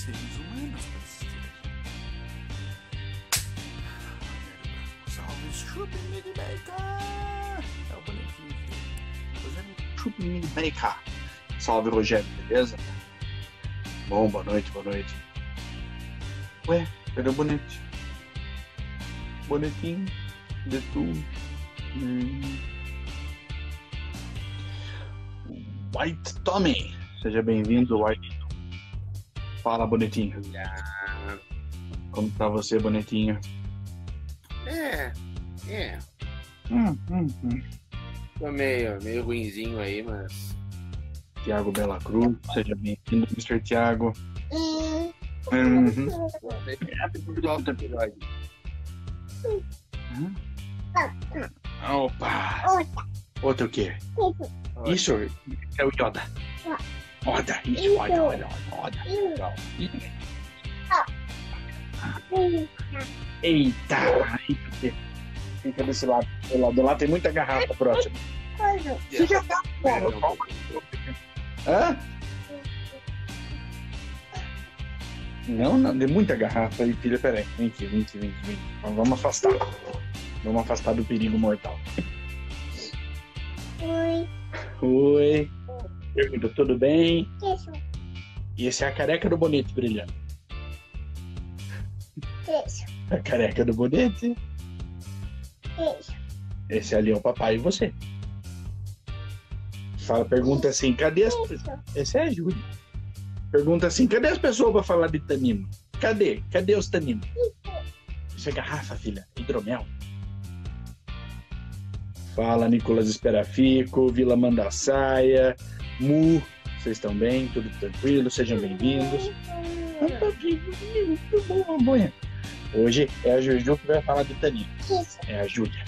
seres humanos para assistir a gente. Salve, Chup Mini Bacon! É o bonequinho aqui. Rogério, Chup Mini Bacon. Salve, Rogério, beleza? Bom, boa noite, boa noite. Ué, cadê o bonete? Bonequinho de tudo. White Tommy, seja bem-vindo, White. Fala, bonetinho. Como tá você, bonetinho? Tô meio ruinzinho aí, mas... Tiago Bela Cruz, seja bem-vindo, Mr. Tiago. Opa! Outro o quê? Isso é o Yoda. Roda, isso, roda. Eita! Fica desse lado. Do lado lá tem muita garrafa próxima. Fica cá. Hã? Não, tem muita garrafa aí, filha. Peraí, vem aqui. Vamos afastar. Vamos afastar do perigo mortal. Oi. Pergunta, tudo bem? Isso. E esse é a careca do bonete brilhando. Isso. A careca do bonete. Isso. Esse ali é o papai e você. Pergunta assim, cadê as... Esse é a Júlia. Pergunta assim, cadê as pessoas para falar de tanino? Cadê? Cadê os taninos? Isso é garrafa, filha. Hidromel. Fala, Nicolas Esperafico, Vila Mandaçaia, Mu. Vocês estão bem? Tudo tranquilo? Sejam bem-vindos. Hoje é a Juju que vai falar de tanino. Isso. É a Júlia.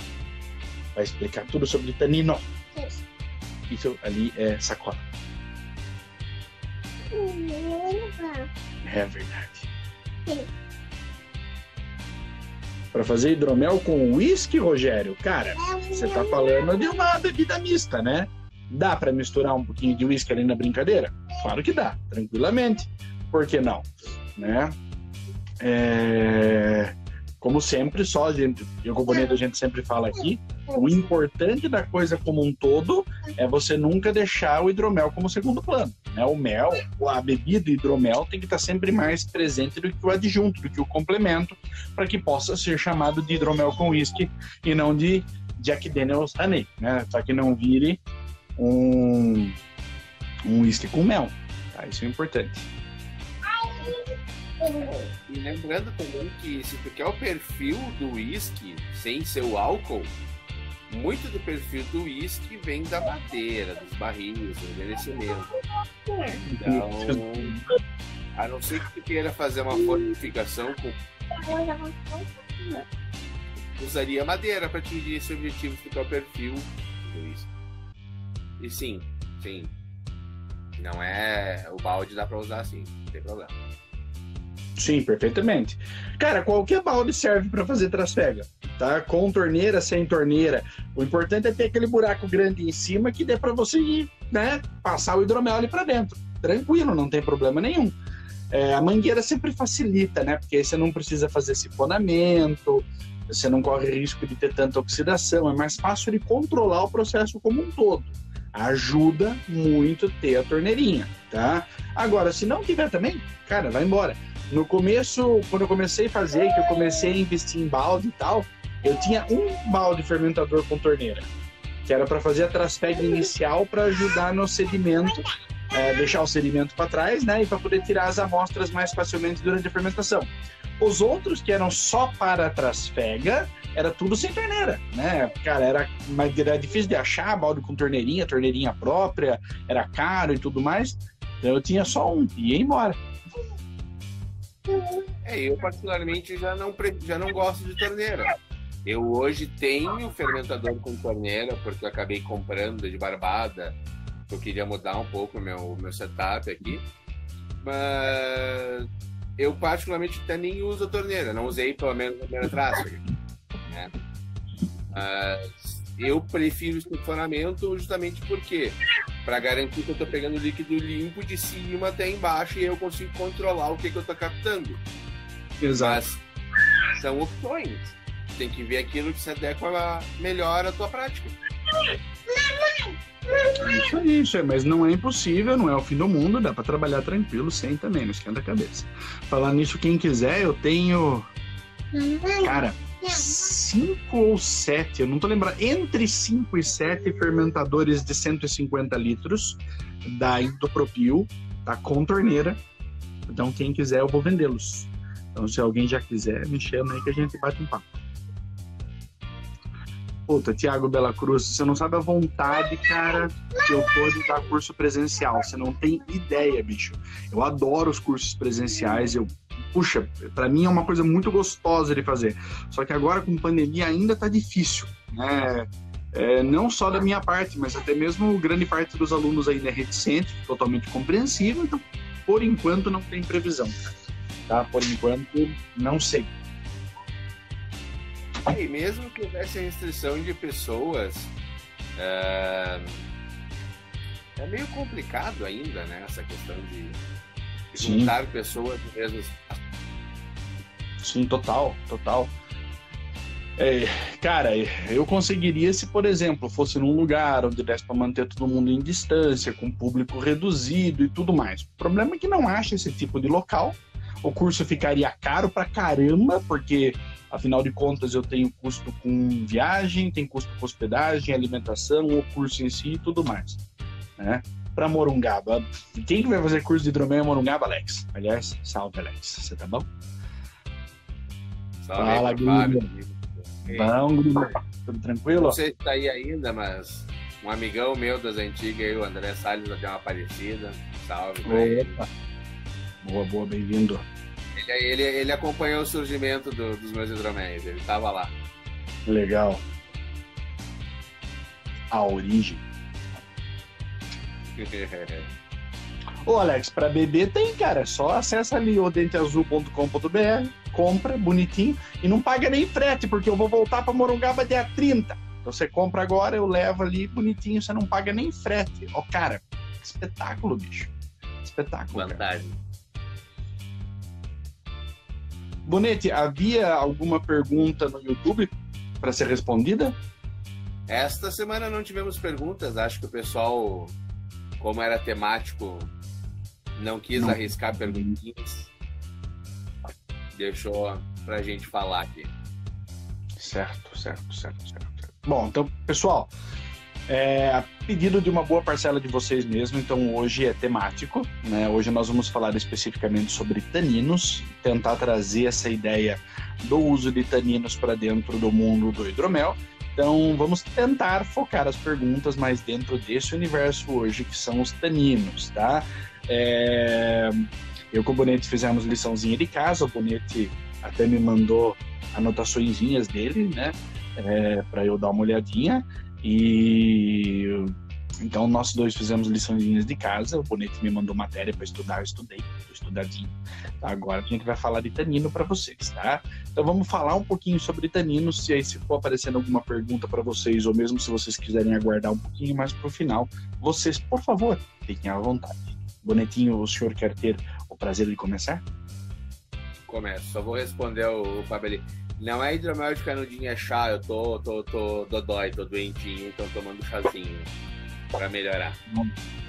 Vai explicar tudo sobre tanino. Isso. Isso ali é sacola. É verdade. Sim. Para fazer hidromel com uísque, Rogério, cara, você tá falando de uma bebida mista, né? Dá para misturar um pouquinho de uísque ali na brincadeira? Claro que dá, tranquilamente. Por que não? Né? Como sempre, só a gente, eu com o Bonito, a gente sempre fala aqui, o importante da coisa como um todo é você nunca deixar o hidromel como segundo plano, né? O mel, a bebida hidromel tem que estar sempre mais presente do que o adjunto, do que o complemento, para que possa ser chamado de hidromel com uísque e não de Jack Daniel's Honey, né? Para que não vire um uísque com mel, tá? Isso é importante. E lembrando também que se tu quer o perfil do uísque sem ser o álcool, muito do perfil do uísque vem da madeira, dos barris, do envelhecimento. Então, a não ser que tu queira fazer uma fortificação, usaria madeira para atingir esse objetivo que é o perfil do uísque. E sim, não é o balde, dá para usar assim, não tem problema. Sim, perfeitamente. Cara, qualquer balde serve para fazer trasfega, tá? Com torneira, sem torneira. O importante é ter aquele buraco grande em cima que dê para você ir, né? Passar o hidromel ali para dentro. Tranquilo, não tem problema nenhum. A mangueira sempre facilita, né? Porque aí você não precisa fazer sifonamento, você não corre risco de ter tanta oxidação. É mais fácil de controlar o processo como um todo. Ajuda muito ter a torneirinha, tá? Agora, se não tiver também, cara, vai embora. No começo, quando eu comecei a fazer, que eu comecei a investir em balde e tal, eu tinha um balde fermentador com torneira, que era para fazer a trasfega inicial para ajudar no sedimento, deixar o sedimento para trás, né, e para poder tirar as amostras mais facilmente durante a fermentação. Os outros, que eram só para a trasfega, era tudo sem torneira, né? Cara, era difícil de achar balde com torneirinha própria, era caro e tudo mais. Então eu tinha só um e ia embora. Eu particularmente já não gosto de torneira. Eu hoje tenho fermentador com torneira, porque eu acabei comprando de barbada, eu queria mudar um pouco o meu setup aqui. Mas eu particularmente até nem uso a torneira, não usei pelo menos na primeira trasfega, né? Mas eu prefiro o sifonamento justamente porque para garantir que eu tô pegando líquido limpo de cima até embaixo e eu consigo controlar o que eu tô captando. Exato. Mas são opções. Tem que ver aquilo que se adequa melhor à tua prática. Isso aí, mas não é impossível, não é o fim do mundo, dá pra trabalhar tranquilo, sem também, não esquenta a cabeça. Falar nisso, quem quiser, eu tenho, cara, 5 ou 7, eu não tô lembrando, entre 5 e 7 fermentadores de 150 litros da Indopropil, tá, com torneira. Então, quem quiser, eu vou vendê-los. Então, se alguém já quiser, me chama aí que a gente bate um papo. Puta, Thiago Bela Cruz, você não sabe a vontade, cara, que eu tô de dar curso presencial. Você não tem ideia, bicho. Eu adoro os cursos presenciais. Puxa, pra mim é uma coisa muito gostosa de fazer. Só que agora com pandemia ainda tá difícil, né? Não só da minha parte, mas até mesmo grande parte dos alunos ainda é reticente, totalmente compreensível. Então, por enquanto, não tem previsão, cara. Tá? Por enquanto, não sei. E mesmo que houvesse a restrição de pessoas, é meio complicado ainda, né? Essa questão de juntar pessoas do mesmo espaço. Sim, total. Cara, eu conseguiria se, por exemplo, fosse num lugar onde desse para manter todo mundo em distância, com público reduzido e tudo mais. O problema é que não acha esse tipo de local. O curso ficaria caro pra caramba, porque, afinal de contas, eu tenho custo com viagem, tem custo com hospedagem, alimentação, o curso em si e tudo mais, né? Para Morungaba. Quem que vai fazer curso de hidromel em Morungaba, Alex? Aliás, salve, Alex. Você tá bom? Salve. Fala, Guilherme. Bom, Guilherme. Tudo tranquilo? Não sei se tá aí ainda, mas um amigão meu das antigas aí, o André Salles, já deu uma aparecida. Salve pra ele. Boa, bem-vindo. Ele acompanhou o surgimento dos meus hidroméis, ele tava lá. Legal. A origem. Ô, Alex, pra beber tem, cara. Só acessa ali odenteazul.com.br, compra, bonitinho, e não paga nem frete, porque eu vou voltar pra Morungaba dia 30. Então você compra agora, eu levo ali, bonitinho, você não paga nem frete. Ó, cara, que espetáculo, bicho. Espetáculo. Vantagem. Cara. Bonetti, havia alguma pergunta no YouTube para ser respondida? Esta semana não tivemos perguntas, acho que o pessoal, como era temático, não quis arriscar perguntinhas. Deixou pra gente falar aqui. Certo. Bom, então, pessoal, a pedido de uma boa parcela de vocês mesmo, então hoje é temático, né? Hoje nós vamos falar especificamente sobre taninos, tentar trazer essa ideia do uso de taninos para dentro do mundo do hidromel. Então vamos tentar focar as perguntas mais dentro desse universo hoje, que são os taninos, tá? Eu com o Bonetti fizemos liçãozinha de casa, o Bonetti até me mandou anotaçõezinhas dele, né? Para eu dar uma olhadinha. E então nós dois fizemos liçõezinhas de casa, o Bonetti me mandou matéria para estudar, eu estudei, tô estudadinho. Tá, agora a gente vai falar de tanino para vocês, tá? Então vamos falar um pouquinho sobre taninos, se aí se for aparecendo alguma pergunta para vocês, ou mesmo se vocês quiserem aguardar um pouquinho mais pro final, vocês, por favor, fiquem à vontade. Bonetinho, o senhor quer ter o prazer de começar? Começo, só vou responder o Fábio ali. Não é hidromel de canudinho, é chá. Eu tô dodói, tô doentinho, então tomando chazinho pra melhorar.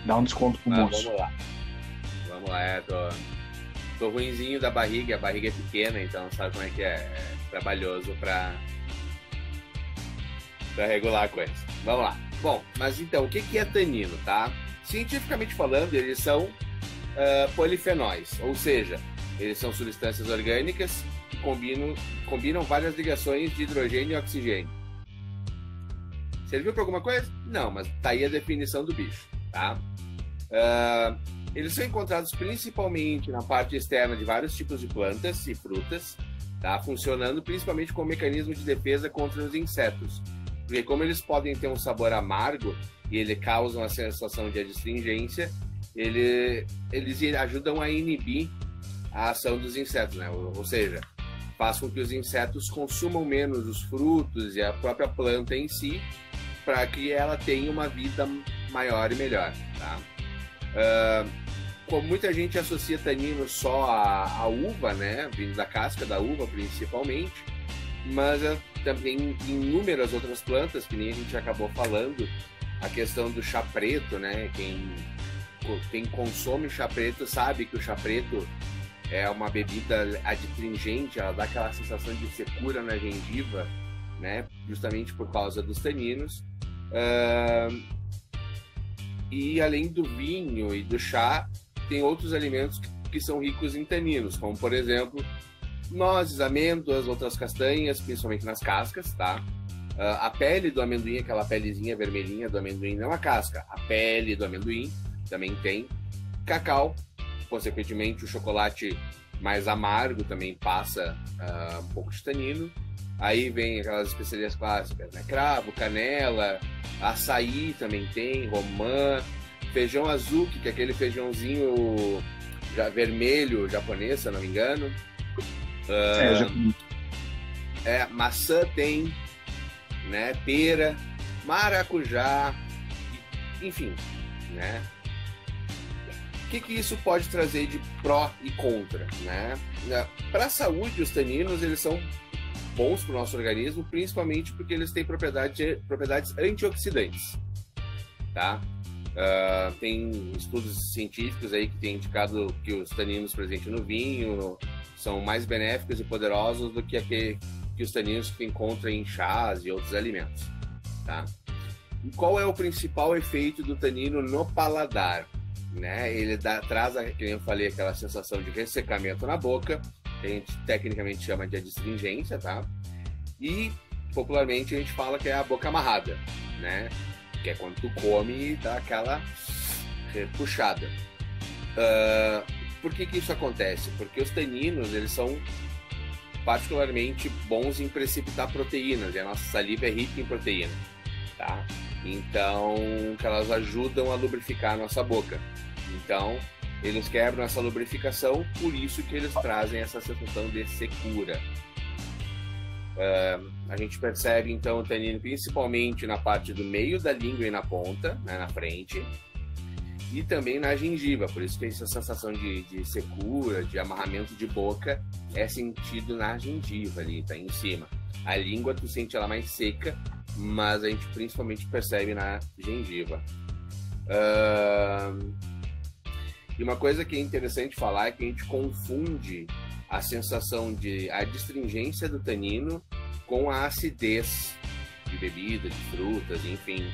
Dá um desconto pro moço. Vamos lá, tô ruinzinho da barriga, a barriga é pequena, então sabe como é que é trabalhoso pra regular a coisa. Vamos lá. Bom, mas então, o que é tanino, tá? Cientificamente falando, eles são polifenóis, ou seja, eles são substâncias orgânicas que combinam várias ligações de hidrogênio e oxigênio. Serviu para alguma coisa? Não, mas tá aí a definição do bicho, tá? Eles são encontrados principalmente na parte externa de vários tipos de plantas e frutas, tá? Funcionando principalmente como mecanismo de defesa contra os insetos. Porque como eles podem ter um sabor amargo e ele causa uma sensação de adstringência, eles ajudam a inibir a ação dos insetos, né? Ou seja, faz com que os insetos consumam menos os frutos e a própria planta em si, para que ela tenha uma vida maior e melhor, tá? Como muita gente associa tanino só à uva, né? Vindo da casca da uva, principalmente, mas também inúmeras outras plantas, que nem a gente acabou falando, a questão do chá preto, né? Quem consome chá preto sabe que o chá preto é uma bebida adstringente, ela dá aquela sensação de secura na gengiva, né? Justamente por causa dos taninos. E além do vinho e do chá, tem outros alimentos que são ricos em taninos, como por exemplo nozes, amêndoas, outras castanhas, principalmente nas cascas, tá? A pele do amendoim, aquela pelezinha vermelhinha do amendoim, não a casca, a pele do amendoim também tem. Cacau, consequentemente o chocolate mais amargo também passa um pouco de tanino. Aí vem aquelas especiarias clássicas, né? Cravo, canela, açaí também tem, romã, feijão azuki, que é aquele feijãozinho vermelho japonês, se eu não me engano. Maçã tem, né? Pera, maracujá, enfim, né? O que isso pode trazer de pró e contra, né? Para a saúde, os taninos, eles são bons para o nosso organismo, principalmente porque eles têm propriedades antioxidantes, tá? Tem estudos científicos aí que têm indicado que os taninos presentes no vinho são mais benéficos e poderosos do que os taninos que encontra em chás e outros alimentos, tá? E qual é o principal efeito do tanino no paladar? Né? Ele traz, como eu falei, aquela sensação de ressecamento na boca, que a gente tecnicamente chama de adstringência, tá? E popularmente a gente fala que é a boca amarrada, né? Que é quando tu come e dá aquela puxada. Por que isso acontece? Porque os taninos, eles são particularmente bons em precipitar proteínas, e a nossa saliva é rica em proteína, tá? Então, que elas ajudam a lubrificar a nossa boca. Então, eles quebram essa lubrificação, por isso que eles trazem essa sensação de secura. A gente percebe, então, o tanino principalmente na parte do meio da língua e na ponta, né, na frente, e também na gengiva, por isso que essa sensação de secura, de amarramento de boca, é sentido na gengiva ali, tá em cima. A língua, tu sente ela mais seca, mas a gente principalmente percebe na gengiva. E uma coisa que é interessante falar é que a gente confunde a sensação de adstringência do tanino com a acidez de bebida, de frutas, enfim.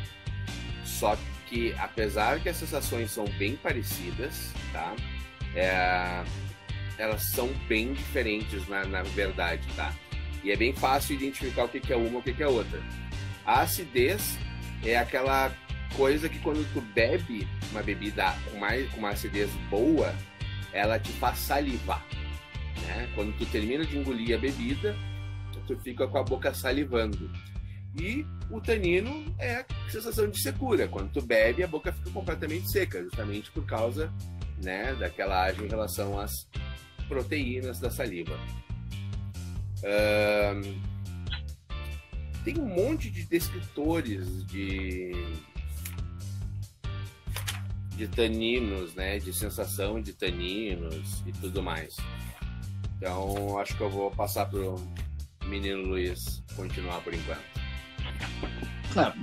Só que, apesar que as sensações são bem parecidas, tá? Elas são bem diferentes na verdade, tá? E é bem fácil identificar o que é uma e o que é outra. A acidez é aquela coisa que quando tu bebe uma bebida com uma acidez boa, ela te faz salivar, né? Quando tu termina de engolir a bebida, tu fica com a boca salivando. E o tanino é a sensação de secura. Quando tu bebe, a boca fica completamente seca, justamente por causa, né, daquela agem em relação às proteínas da saliva. Tem um monte de descritores de taninos, né? De sensação de taninos e tudo mais. Então, acho que eu vou passar pro menino Luiz continuar por enquanto.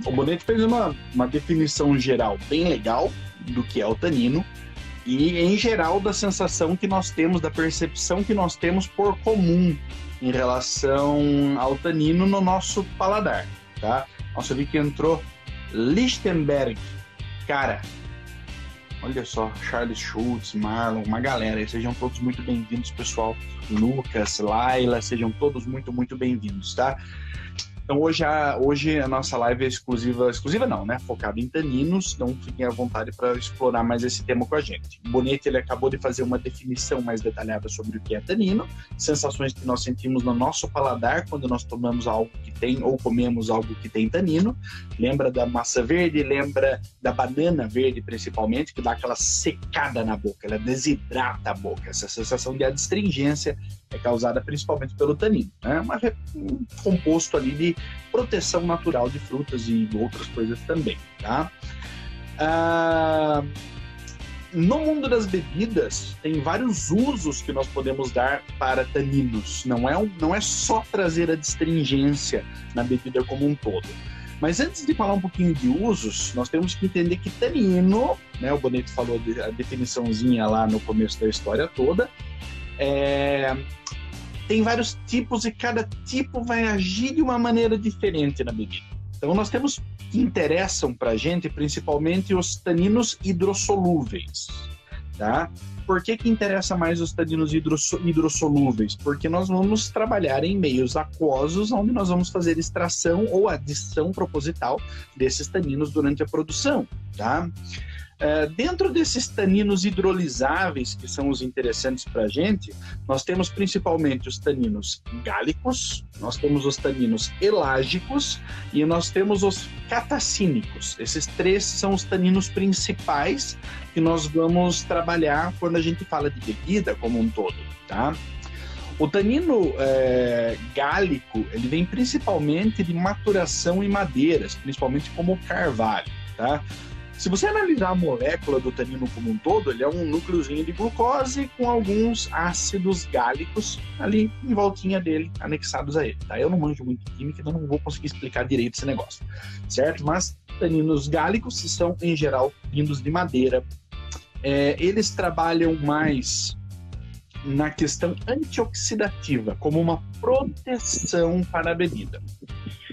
O Bonetti fez uma definição geral bem legal do que é o tanino e, em geral, da sensação que nós temos, da percepção que nós temos por comum em relação ao tanino no nosso paladar, tá? Nossa, eu vi que entrou Lichtenberg. Cara, olha só, Charles Schultz, Marlon, uma galera aí, sejam todos muito bem-vindos, pessoal. Lucas, Laila, sejam todos muito, muito bem-vindos, tá? Então hoje a nossa live é exclusiva não, né? Focada em taninos, então fiquem à vontade para explorar mais esse tema com a gente. O Bonetti, ele acabou de fazer uma definição mais detalhada sobre o que é tanino, sensações que nós sentimos no nosso paladar quando nós tomamos algo que tem ou comemos algo que tem tanino. Lembra da maçã verde, lembra da banana verde principalmente, que dá aquela secada na boca, ela desidrata a boca. Essa sensação de adstringência é causada principalmente pelo tanino, né? Um composto ali de proteção natural de frutas e outras coisas também, tá? No mundo das bebidas, tem vários usos que nós podemos dar para taninos. Não é só trazer a astringência na bebida como um todo. Mas antes de falar um pouquinho de usos, nós temos que entender que tanino, né, o Boneto falou a definiçãozinha lá no começo da história toda, tem vários tipos e cada tipo vai agir de uma maneira diferente na bebida. Então nós temos que interessam para a gente principalmente os taninos hidrossolúveis, tá? Por que interessa mais os taninos hidrossolúveis? Porque nós vamos trabalhar em meios aquosos, onde nós vamos fazer extração ou adição proposital desses taninos durante a produção, tá? Dentro desses taninos hidrolisáveis, que são os interessantes para a gente, nós temos principalmente os taninos gálicos, nós temos os taninos elágicos e nós temos os catacínicos. Esses três são os taninos principais que nós vamos trabalhar quando a gente fala de bebida como um todo, tá? O tanino gálico, ele vem principalmente de maturação em madeiras, principalmente como o carvalho, tá? Se você analisar a molécula do tanino como um todo, ele é um núcleozinho de glucose com alguns ácidos gálicos ali em voltinha dele, anexados a ele, tá? Eu não manjo muito de química, então não vou conseguir explicar direito esse negócio, certo? Mas taninos gálicos são, em geral, vindos de madeira. Eles trabalham mais na questão antioxidativa, como uma proteção para a bebida.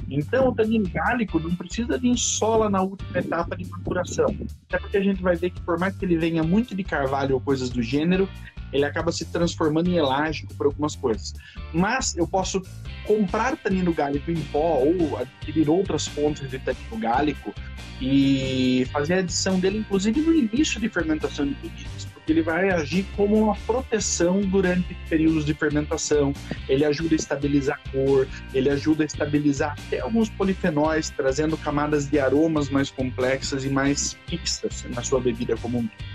Então, o tanino gálico não precisa de ensola na última etapa de maturação. Até porque a gente vai ver que, por mais que ele venha muito de carvalho ou coisas do gênero, ele acaba se transformando em elástico por algumas coisas. Mas eu posso comprar tanino gálico em pó ou adquirir outras fontes de tanino gálico e fazer a adição dele, inclusive no início de fermentação de bebidas, porque ele vai agir como uma proteção durante períodos de fermentação. Ele ajuda a estabilizar a cor, ele ajuda a estabilizar até alguns polifenóis, trazendo camadas de aromas mais complexas e mais fixas na sua bebida como um todo.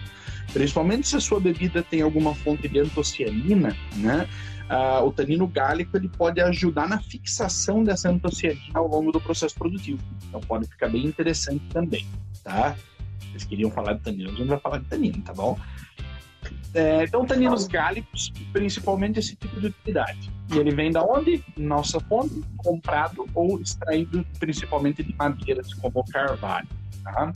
Principalmente se a sua bebida tem alguma fonte de antocianina, né? O tanino gálico ele pode ajudar na fixação dessa antocianina ao longo do processo produtivo. Então pode ficar bem interessante também, tá? Vocês queriam falar de tanino, a gente vai falar de tanino, tá bom? Então, taninos gálicos, principalmente esse tipo de utilidade. E ele vem da onde? Nossa fonte, comprado ou extraído principalmente de madeiras, como o carvalho, tá?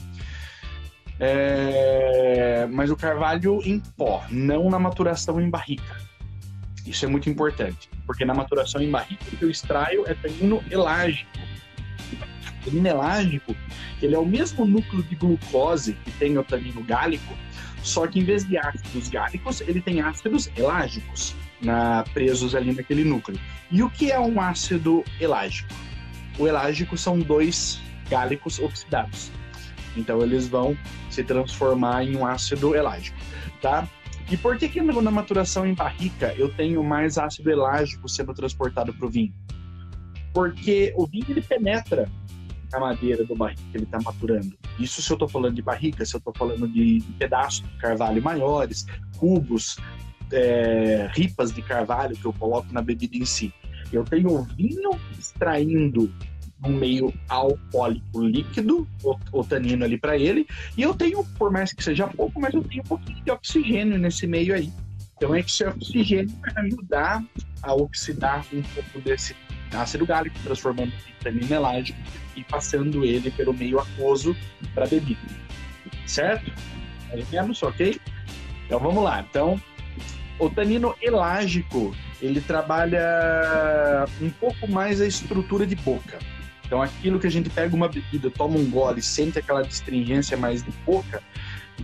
Mas o carvalho em pó, não na maturação em barrica. Isso é muito importante, porque na maturação em barrica o que eu extraio é tanino elágico. O tanino elágico, ele é o mesmo núcleo de glucose que tem o tanino gálico, só que em vez de ácidos gálicos, ele tem ácidos elágicos presos ali naquele núcleo. E o que é um ácido elágico? O elágico são dois gálicos oxidados. Então eles vão se transformar em um ácido elágico, tá? E por que na maturação em barrica eu tenho mais ácido elágico sendo transportado para o vinho? Porque o vinho ele penetra a madeira do barril que ele está maturando. Isso se eu estou falando de barrica, se eu estou falando de pedaços de carvalho maiores, cubos, ripas de carvalho que eu coloco na bebida em si. Eu tenho o vinho extraindo um meio alcoólico líquido, o tanino ali para ele, e eu tenho, por mais que seja pouco, mas eu tenho um pouquinho de oxigênio nesse meio aí. Então esse oxigênio vai ajudar a oxidar um pouco desse ácido gálico, transformando em tanino elágico e passando ele pelo meio aquoso para a bebida. Certo? Aí menos, ok? Então vamos lá. Então, o tanino elágico, ele trabalha um pouco mais a estrutura de boca. Então aquilo que a gente pega uma bebida, toma um gole, sente aquela astringência mais de boca,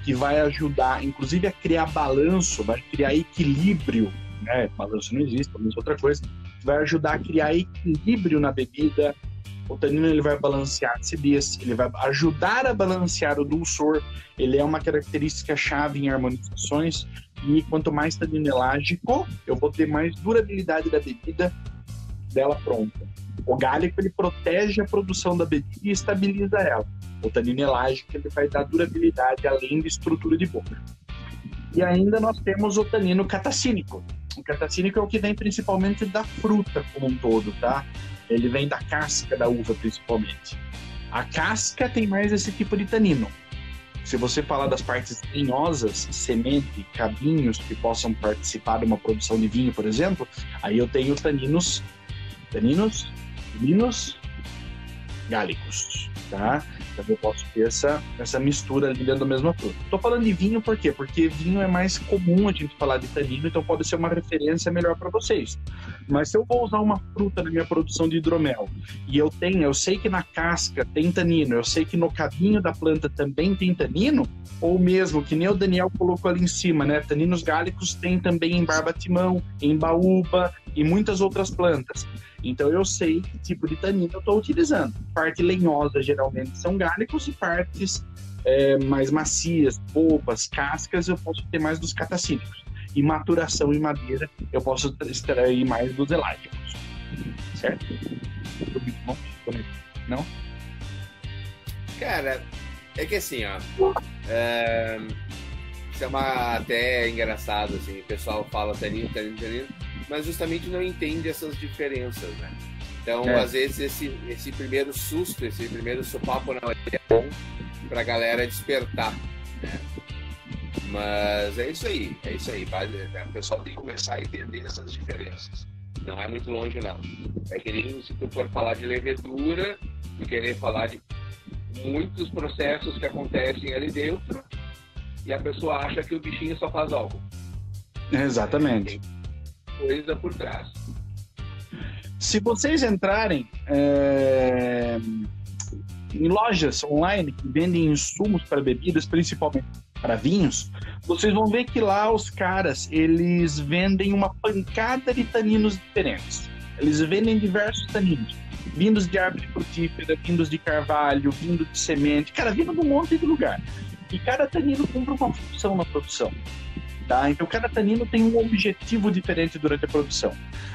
que vai ajudar, inclusive, a criar balanço, vai criar equilíbrio, né? Balanço não existe, talvez outra coisa, vai ajudar a criar equilíbrio na bebida. O tanino ele vai balancear a acidez, ele vai ajudar a balancear o dulçor, ele é uma característica chave em harmonizações, e quanto mais tanino elágico, eu vou ter mais durabilidade da bebida dela pronta. O gálico ele protege a produção da bebida e estabiliza ela. O tanino elágico ele vai dar durabilidade além de estrutura de boca. E ainda nós temos o tanino catacínico. O catacínico é o que vem principalmente da fruta como um todo, tá? Ele vem da casca da uva principalmente. A casca tem mais esse tipo de tanino, Se você falar das partes lenhosas, semente, cabinhos que possam participar de uma produção de vinho, por exemplo, aí eu tenho taninos gálicos, tá? Então eu posso ter essa mistura ali dentro da mesma fruta. Tô falando de vinho por quê? Porque vinho é mais comum a gente falar de tanino, então pode ser uma referência melhor para vocês. Mas se eu vou usar uma fruta na minha produção de hidromel e eu sei que na casca tem tanino, eu sei que no cabinho da planta também tem tanino, ou mesmo que nem o Daniel colocou ali em cima, né? Taninos gálicos tem também em barbatimão, em baúba e muitas outras plantas. Então eu sei que tipo de tanino eu estou utilizando. Parte lenhosa geralmente são gálicos e partes mais macias, polpas, cascas, eu posso ter mais dos catacínicos. E maturação em madeira eu posso extrair mais dos elágicos. Certo? Não? Cara, é que assim, ó. Isso é até engraçado, assim. O pessoal fala tanino, mas justamente não entende essas diferenças, né? Então, às vezes, esse primeiro susto, esse primeiro sopapo não é bom pra galera despertar, né? Mas é isso aí. O pessoal tem que começar a entender essas diferenças. Não é muito longe, não. É que nem se tu for falar de levedura e querer falar de muitos processos que acontecem ali dentro e a pessoa acha que o bichinho só faz álcool. Exatamente. Tem coisa por trás. Se vocês entrarem em lojas online que vendem insumos para bebidas, principalmente para vinhos, vocês vão ver que lá os caras, eles vendem uma pancada de taninos diferentes. Eles vendem diversos taninos, vindos de árvore frutífera, vindos de carvalho, vindo de semente, cara, vindo de um monte de lugar. E cada tanino cumpre uma função na produção. Tá? Então, cada tanino tem um objetivo diferente durante a produção.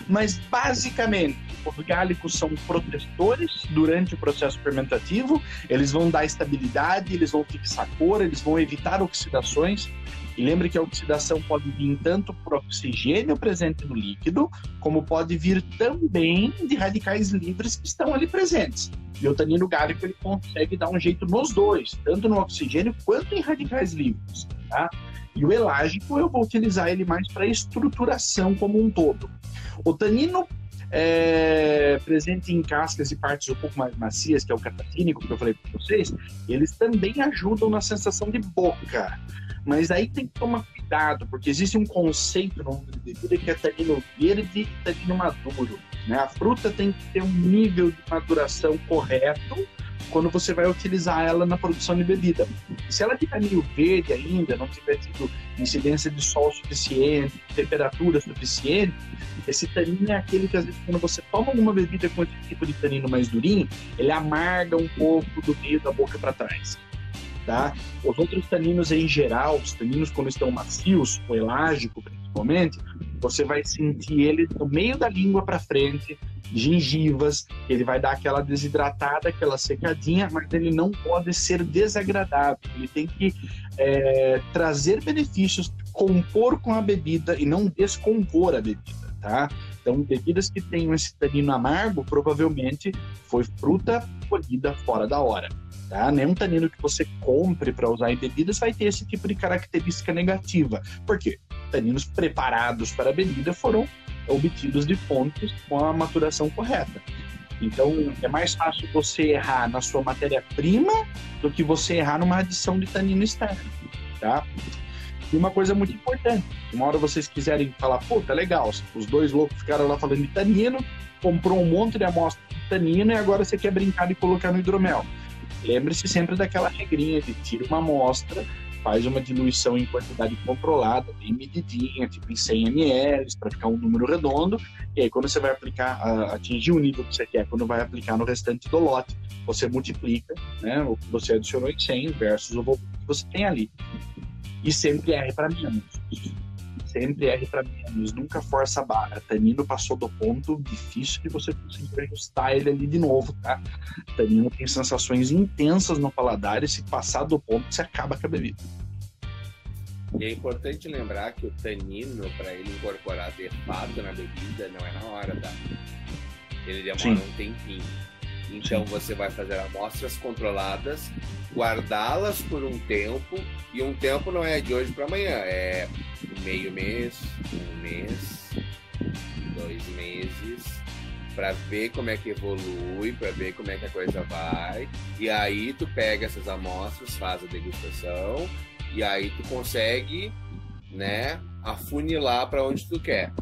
Mas, basicamente, os gálicos são protetores durante o processo fermentativo, eles vão dar estabilidade, eles vão fixar cor, eles vão evitar oxidações. E lembre que a oxidação pode vir tanto por oxigênio presente no líquido, como pode vir também de radicais livres que estão ali presentes. E o tanino gálico ele consegue dar um jeito nos dois, tanto no oxigênio quanto em radicais livres. Tá? E o elágico eu vou utilizar ele mais para estruturação como um todo. O tanino presente em cascas e partes um pouco mais macias, que é o catacínico que eu falei para vocês, eles também ajudam na sensação de boca. Mas aí tem que tomar cuidado, porque existe um conceito no mundo de bebida que é tanino verde e tanino maduro. Né? A fruta tem que ter um nível de maduração correto quando você vai utilizar ela na produção de bebida. Se ela tiver meio verde ainda, não tiver tido incidência de sol suficiente, temperatura suficiente, esse tanino é aquele que às vezes quando você toma alguma bebida com esse tipo de tanino mais durinho, ele amarga um pouco do meio da boca para trás. Tá? Os outros taninos em geral, os taninos quando estão macios, o elágico principalmente, você vai sentir ele no meio da língua para frente, gengivas, ele vai dar aquela desidratada, aquela secadinha, mas ele não pode ser desagradável, ele tem que trazer benefícios, compor com a bebida e não descompor a bebida, tá? Então, bebidas que tenham esse tanino amargo, provavelmente foi fruta colhida fora da hora. Tá? Nenhum tanino que você compre para usar em bebidas vai ter esse tipo de característica negativa. Por quê? Taninos preparados para a bebida foram obtidos de fontes com a maturação correta. Então, é mais fácil você errar na sua matéria-prima do que você errar numa adição de tanino externo. Tá? E uma coisa muito importante, uma hora vocês quiserem falar, pô, tá legal, os dois loucos ficaram lá falando de tanino, comprou um monte de amostra de tanino e agora você quer brincar de colocar no hidromel. Lembre-se sempre daquela regrinha de tira uma amostra, faz uma diluição em quantidade controlada, bem medidinha, tipo em 100 ml, para ficar um número redondo, e aí quando você vai aplicar, atingir o nível que você quer, quando vai aplicar no restante do lote, você multiplica, né, o que você adicionou em 100 versus o volume que você tem ali. E sempre R para menos. Sempre R para menos, nunca força a barra. Tanino passou do ponto, difícil de você conseguir ajustar ele ali de novo, tá? Tanino tem sensações intensas no paladar e se passar do ponto, você acaba com a bebida. E é importante lembrar que o tanino, para ele incorporar de fato na bebida, não é na hora, tá? Ele demora um tempinho. Então você vai fazer amostras controladas, guardá-las por um tempo, e um tempo não é de hoje para amanhã, é meio mês, um mês, 2 meses, para ver como é que evolui, para ver como é que a coisa vai, e aí tu pega essas amostras, faz a degustação, e aí tu consegue, né, afunilar para onde tu quer,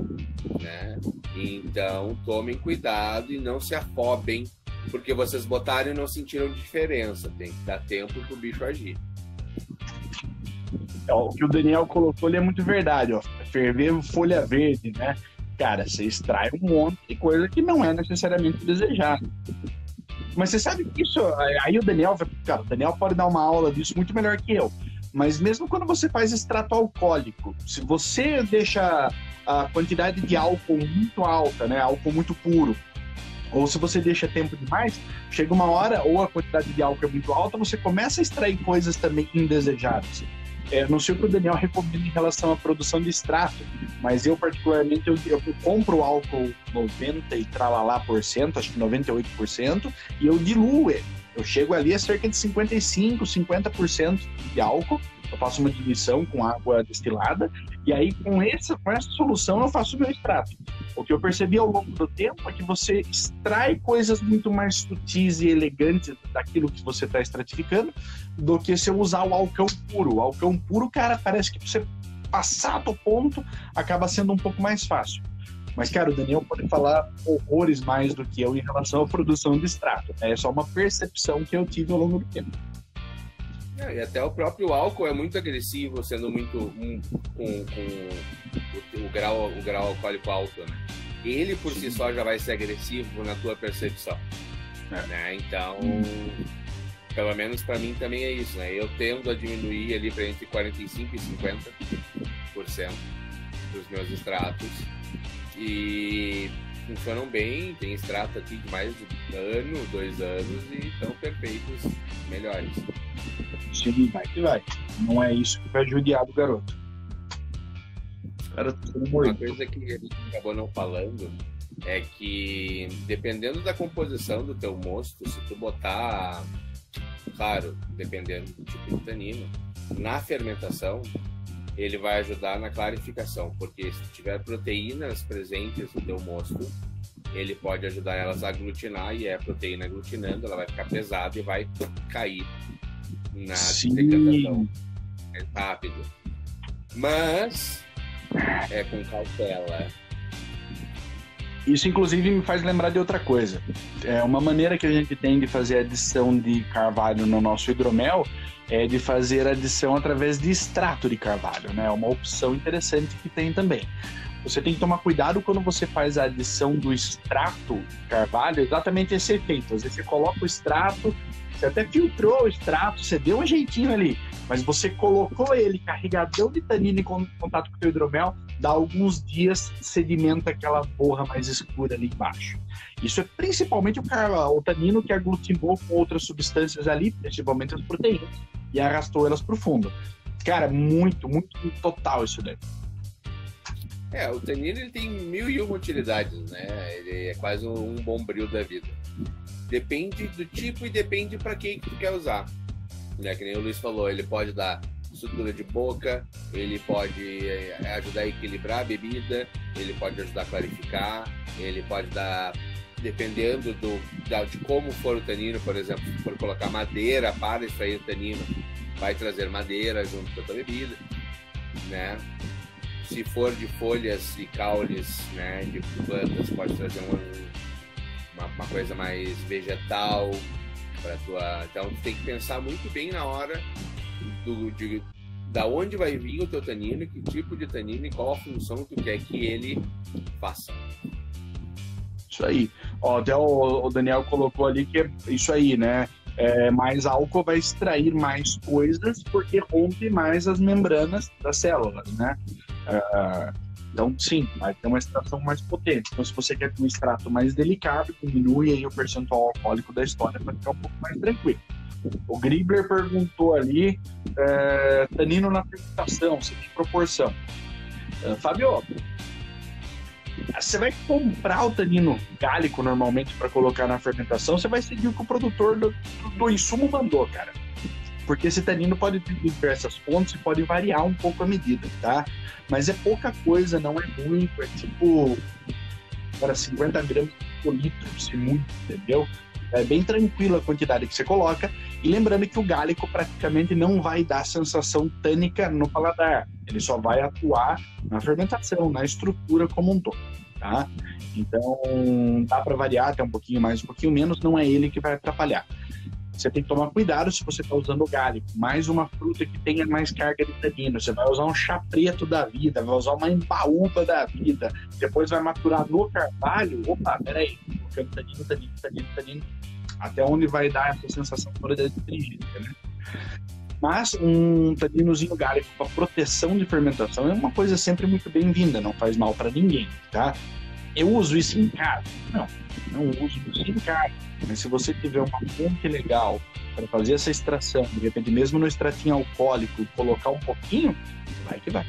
né? Então tomem cuidado e não se afobem porque vocês botaram e não sentiram diferença. Tem que dar tempo pro bicho agir. O que o Daniel colocou ali é muito verdade, ó. Ferver folha verde, né? Cara, você extrai um monte de coisa que não é necessariamente desejado. Mas você sabe que isso... Aí o Daniel... Cara, o Daniel pode dar uma aula disso muito melhor que eu. Mas mesmo quando você faz extrato alcoólico, se você deixa a quantidade de álcool muito alta, né? Álcool muito puro, ou se você deixa tempo demais, chega uma hora, ou a quantidade de álcool é muito alta, você começa a extrair coisas também indesejadas. Não sei o que o Daniel recomenda em relação à produção de extrato, mas eu particularmente eu compro álcool 90 e tralalá%, acho que 98%, e eu diluo ele. Eu chego ali a cerca de 55%, 50% de álcool, eu faço uma diluição com água destilada, e aí com essa solução eu faço o meu extrato. O que eu percebi ao longo do tempo é que você extrai coisas muito mais sutis e elegantes daquilo que você está estratificando do que se eu usar o alcão puro. O alcão puro, cara, parece que você passar do ponto acaba sendo um pouco mais fácil. Mas, cara, o Daniel pode falar horrores mais do que eu em relação à produção de extrato. É só uma percepção que eu tive ao longo do tempo. E até o próprio álcool é muito agressivo, sendo muito com o grau alcoólico alto, né? Ele por si só já vai ser agressivo na tua percepção, né? Então, pelo menos para mim também é isso, né? Eu tendo a diminuir ali para entre 45% e 50% dos meus extratos e funcionam bem. Tem extrato aqui de mais de 1, 2 anos e estão perfeitos, melhores. Sim, vai que vai. Não é isso que vai judiar do garoto. Cara, uma coisa que a gente acabou não falando é que, dependendo da composição do teu mosto, se tu botar, claro, dependendo do tipo de tanino, na fermentação, ele vai ajudar na clarificação, porque se tiver proteínas presentes no teu mosto, ele pode ajudar elas a aglutinar, e a proteína aglutinando, ela vai ficar pesada e vai cair na decantação mais rápido. Mas é com cautela. Isso, inclusive, me faz lembrar de outra coisa. Uma maneira que a gente tem de fazer adição de carvalho no nosso hidromel é de fazer adição através de extrato de carvalho, né? É uma opção interessante que tem também. Você tem que tomar cuidado quando você faz a adição do extrato de carvalho, exatamente esse efeito. Às vezes você coloca o extrato, você até filtrou o extrato, você deu um jeitinho ali, mas você colocou ele carregadão de tanino em contato com o teu hidromel, dá alguns dias, sedimenta aquela borra mais escura ali embaixo. Isso é principalmente o tanino que aglutinou com outras substâncias ali, principalmente as proteínas, e arrastou elas para o fundo. Cara, muito, muito total isso daí. O tanino ele tem 1001 utilidades, né? Ele é quase um bombril da vida. Depende do tipo e depende para que tu quer usar. Né? Que nem o Luiz falou, ele pode dar estrutura de boca, ele pode ajudar a equilibrar a bebida, ele pode ajudar a clarificar, ele pode dar, dependendo de como for o tanino, por exemplo, se for colocar madeira para extrair o tanino, vai trazer madeira junto com a tua bebida, né? Se for de folhas e caules, né, de plantas, pode trazer uma coisa mais vegetal para tua. Então tu tem que pensar muito bem na hora da onde vai vir o teu tanino, que tipo de tanino e qual a função tu quer que ele faça. Isso aí. Até o Daniel colocou ali que é isso aí, né? Mais álcool vai extrair mais coisas porque rompe mais as membranas das células, né? Então, sim, vai ter uma extração mais potente. Então, se você quer ter um extrato mais delicado, diminui aí o percentual alcoólico da história para ficar um pouco mais tranquilo. O Gribler perguntou ali, tanino na fermentação, se tem proporção. Fábio, Você vai comprar o tanino gálico normalmente para colocar na fermentação, você vai seguir o que o produtor do insumo mandou, cara. Porque esse tanino pode ter diversas fontes e pode variar um pouco a medida, tá? Mas é pouca coisa, não é muito, é tipo, para 50 gramas por litro, se muito, entendeu? É bem tranquila a quantidade que você coloca. E lembrando que o gálico praticamente não vai dar sensação tânica no paladar. Ele só vai atuar na fermentação, na estrutura como um todo, tá? Então, dá para variar até um pouquinho mais, um pouquinho menos. Não é ele que vai atrapalhar. Você tem que tomar cuidado se você está usando o gálico. Mais uma fruta que tenha mais carga de tanino. Você vai usar um chá preto da vida, vai usar uma embaúba da vida. Depois vai maturar no carvalho. Opa, peraí. Colocando tanino. Até onde vai dar essa sensação toda de astringência, né? Mas um taninozinho gálico para proteção de fermentação é uma coisa sempre muito bem-vinda. Não faz mal para ninguém, tá? Eu uso isso em casa? Não uso isso em casa. Mas se você tiver uma fonte legal para fazer essa extração, de repente mesmo no extratinho alcoólico, colocar um pouquinho, vai que vai.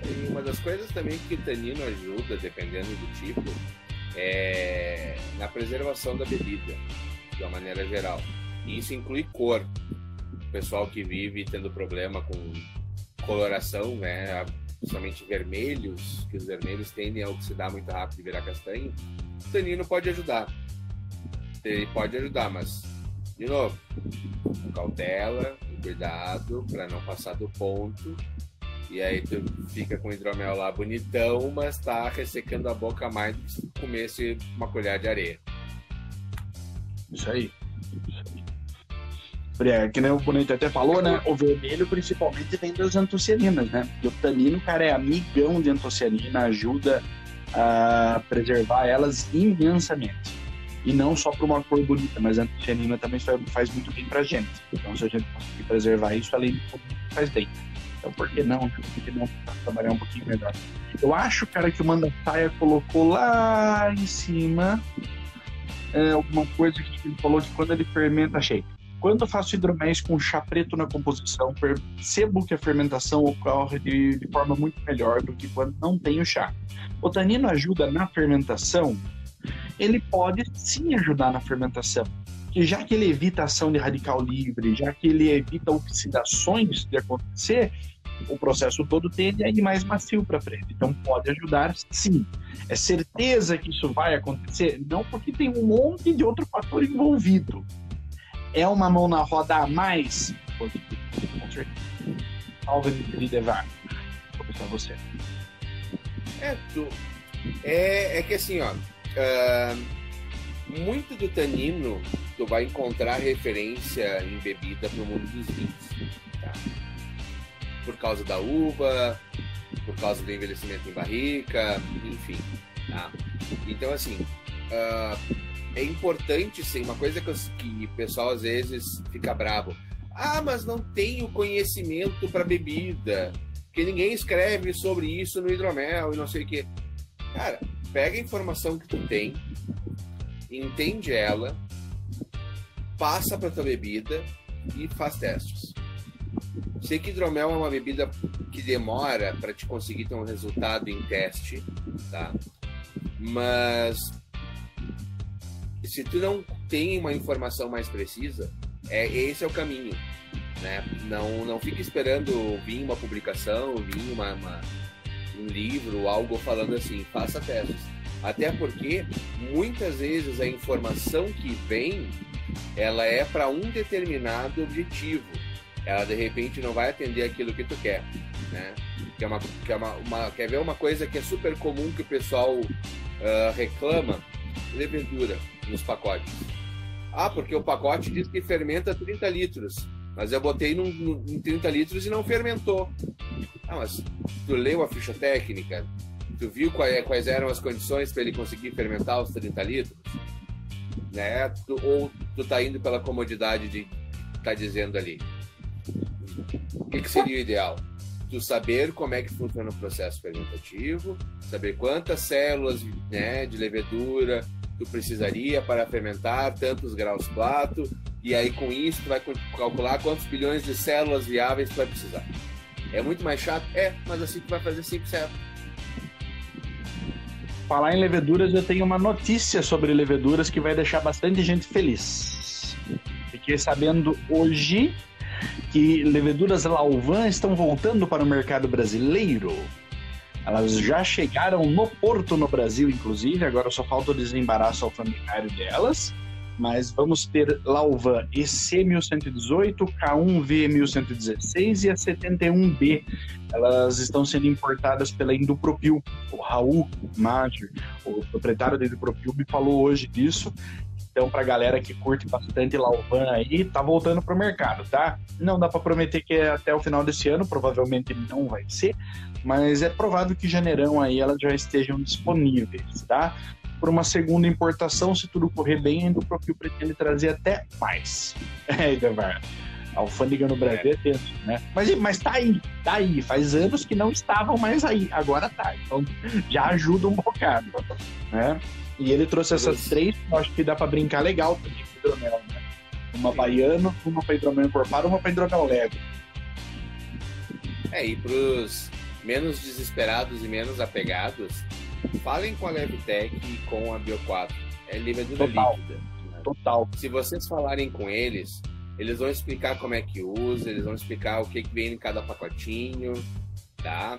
E uma das coisas também que o tanino ajuda, dependendo do tipo, é na preservação da bebida, de uma maneira geral. E isso inclui cor. O pessoal que vive tendo problema com coloração, né, principalmente vermelhos, que os vermelhos tendem a oxidar muito rápido e virar castanho, o tanino pode ajudar. Ele pode ajudar, mas, de novo, com cautela, com cuidado, para não passar do ponto. E aí tu fica com o hidromel lá bonitão, mas tá ressecando a boca mais do que se comesse uma colher de areia. Isso aí. Que nem o Bonito até falou, né? O vermelho principalmente vem das antocianinas, né? E o tanino, cara, é amigão de antocianina, ajuda a preservar elas imensamente. E não só para uma cor bonita, mas a antocianina também faz muito bem pra gente. Então, se a gente conseguir preservar isso, além de tudo, faz bem. Então, por que não? Por que não trabalhar um pouquinho melhor? Eu acho, cara, que o Mandacaia colocou lá em cima alguma coisa que ele falou que quando ele fermenta, achei. Quando eu faço hidroméis com chá preto na composição, percebo que a fermentação ocorre de forma muito melhor do que quando não tem o chá. O tanino ajuda na fermentação? Ele pode sim ajudar na fermentação. E já que ele evita a ação de radical livre, já que ele evita oxidações de acontecer, o processo todo tende a ir mais macio para frente. Então pode ajudar sim. É certeza que isso vai acontecer? Não, porque tem um monte de outro fator envolvido. É uma mão na roda a mais? Com certeza. Salve, meu querido Evar. Vou começar você. É que assim, ó, muito do tanino tu vai encontrar referência em bebida pro mundo dos vinhos, tá? Por causa da uva, por causa do envelhecimento em barrica, enfim, tá? Então, assim, é importante, sim, uma coisa que o pessoal às vezes fica bravo. Ah, mas não tenho conhecimento para bebida, porque ninguém escreve sobre isso no hidromel e não sei o quê. Cara, pega a informação que tu tem, entende ela, passa para tua bebida e faz testes. Sei que hidromel é uma bebida que demora para te conseguir ter um resultado em teste, tá? Mas se tu não tem uma informação mais precisa, esse é o caminho, né? Não fica esperando vir uma publicação, vir um livro, algo falando assim, faça testes. Até porque muitas vezes a informação que vem, ela é para um determinado objetivo. Ela de repente não vai atender aquilo que tu quer, né? Quer ver uma coisa que é super comum que o pessoal reclama? Levedura nos pacotes. Ah, porque o pacote diz que fermenta 30 litros, mas eu botei em 30 litros e não fermentou. Ah, mas tu leu a ficha técnica? Tu viu quais eram as condições para ele conseguir fermentar os 30 litros? Né? Ou tu tá indo pela comodidade de tá dizendo ali? O que seria o ideal? Tu saber como é que funciona o processo fermentativo, saber quantas células, né, de levedura tu precisaria para fermentar tantos graus Plato, e aí com isso tu vai calcular quantos bilhões de células viáveis tu vai precisar. É muito mais chato? Mas assim tu vai fazer sempre certo. Falar em leveduras, eu tenho uma notícia sobre leveduras que vai deixar bastante gente feliz. Fiquei sabendo hoje que leveduras Lauvan estão voltando para o mercado brasileiro. Elas já chegaram no Porto, no Brasil, inclusive. Agora só falta o desembaraço alfandegário delas. Mas vamos ter Lauvan EC 1118, K1V 1116 e a 71B. Elas estão sendo importadas pela Indupropil. O Raul Maggi, o proprietário da Indupropil, me falou hoje disso. Então, para a galera que curte bastante Lauvan aí, tá voltando pro mercado, tá? Não dá para prometer que é até o final desse ano, provavelmente não vai ser, mas é provável que em janeirão aí elas já estejam disponíveis, tá? Por uma segunda importação, se tudo correr bem, a Indupropil pretende trazer até mais. Idevar, a alfândega no Brasil é tenso, né? Mas tá aí. Faz anos que não estavam mais aí, agora tá. Então, já ajuda um bocado, né? E ele trouxe essas três, eu acho que dá pra brincar legal também com hidromel, né? Uma baiano, uma pra hidromel encorpado, uma pra hidromel leve. E pros menos desesperados e menos apegados, falem com a Levtech e com a Bio4. É levedura líquida. Né? Total. Se vocês falarem com eles, eles vão explicar como é que usa, eles vão explicar o que vem em cada pacotinho, tá?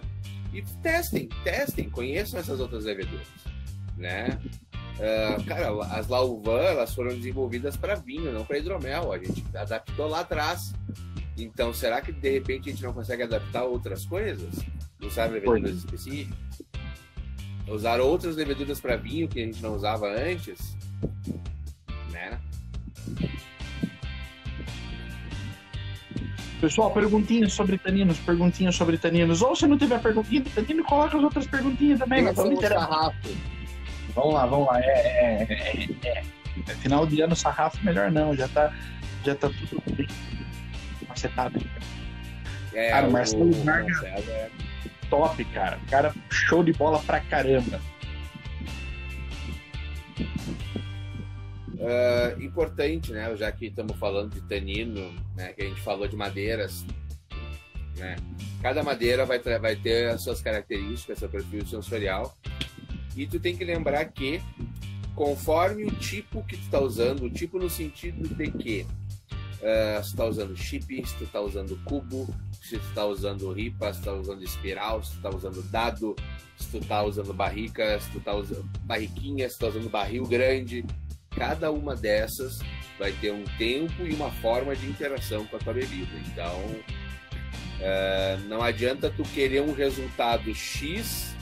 E testem, conheçam essas outras leveduras, né? Cara, as Lauvan, elas foram desenvolvidas para vinho, não para hidromel. A gente adaptou lá atrás. Então, será que de repente a gente não consegue adaptar outras coisas? Usar leveduras específicas? Usar outras leveduras para vinho que a gente não usava antes? Né? Pessoal, perguntinhas sobre taninos. Ou se não tiver perguntinha de tanino, coloca as outras perguntinhas também. Vamos lá. Final de ano, sarrafo, melhor não. Já tá tudo bem macetado. Cara, o Marcelo Vargas top, cara. O cara show de bola pra caramba. Importante, né? Já que estamos falando de tanino, né? Que a gente falou de madeiras, né? Cada madeira vai ter as suas características, seu perfil sensorial. E tu tem que lembrar que, conforme o tipo que tu tá usando, o tipo no sentido de que se tu tá usando chip, se tu tá usando cubo, se tu tá usando ripa, se tu tá usando espiral, se tu tá usando dado, se tu tá usando barrica, se tu tá usando barriquinha, se tu tá usando barril grande, cada uma dessas vai ter um tempo e uma forma de interação com a tua bebida. Então, não adianta tu querer um resultado X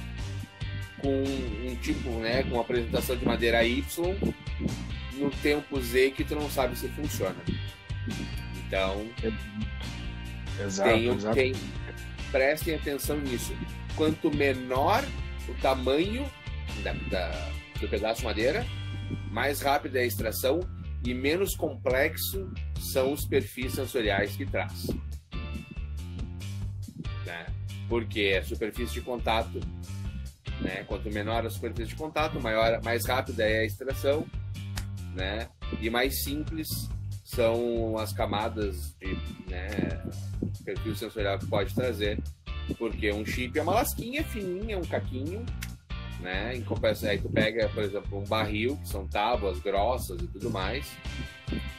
com um tipo, né, com uma apresentação de madeira Y no tempo Z que tu não sabe se funciona. Então, prestem atenção nisso. Quanto menor o tamanho do pedaço de madeira, mais rápida é a extração e menos complexo são os perfis sensoriais que traz. Né? Porque a superfície de contato, né? Quanto menor a superfície de contato, mais rápida é a extração, né? E mais simples são as camadas de, né, perfil sensorial que pode trazer, porque um chip é uma lasquinha fininha, um caquinho, né? Em compensação, aí tu pega, por exemplo, um barril, que são tábuas grossas e tudo mais,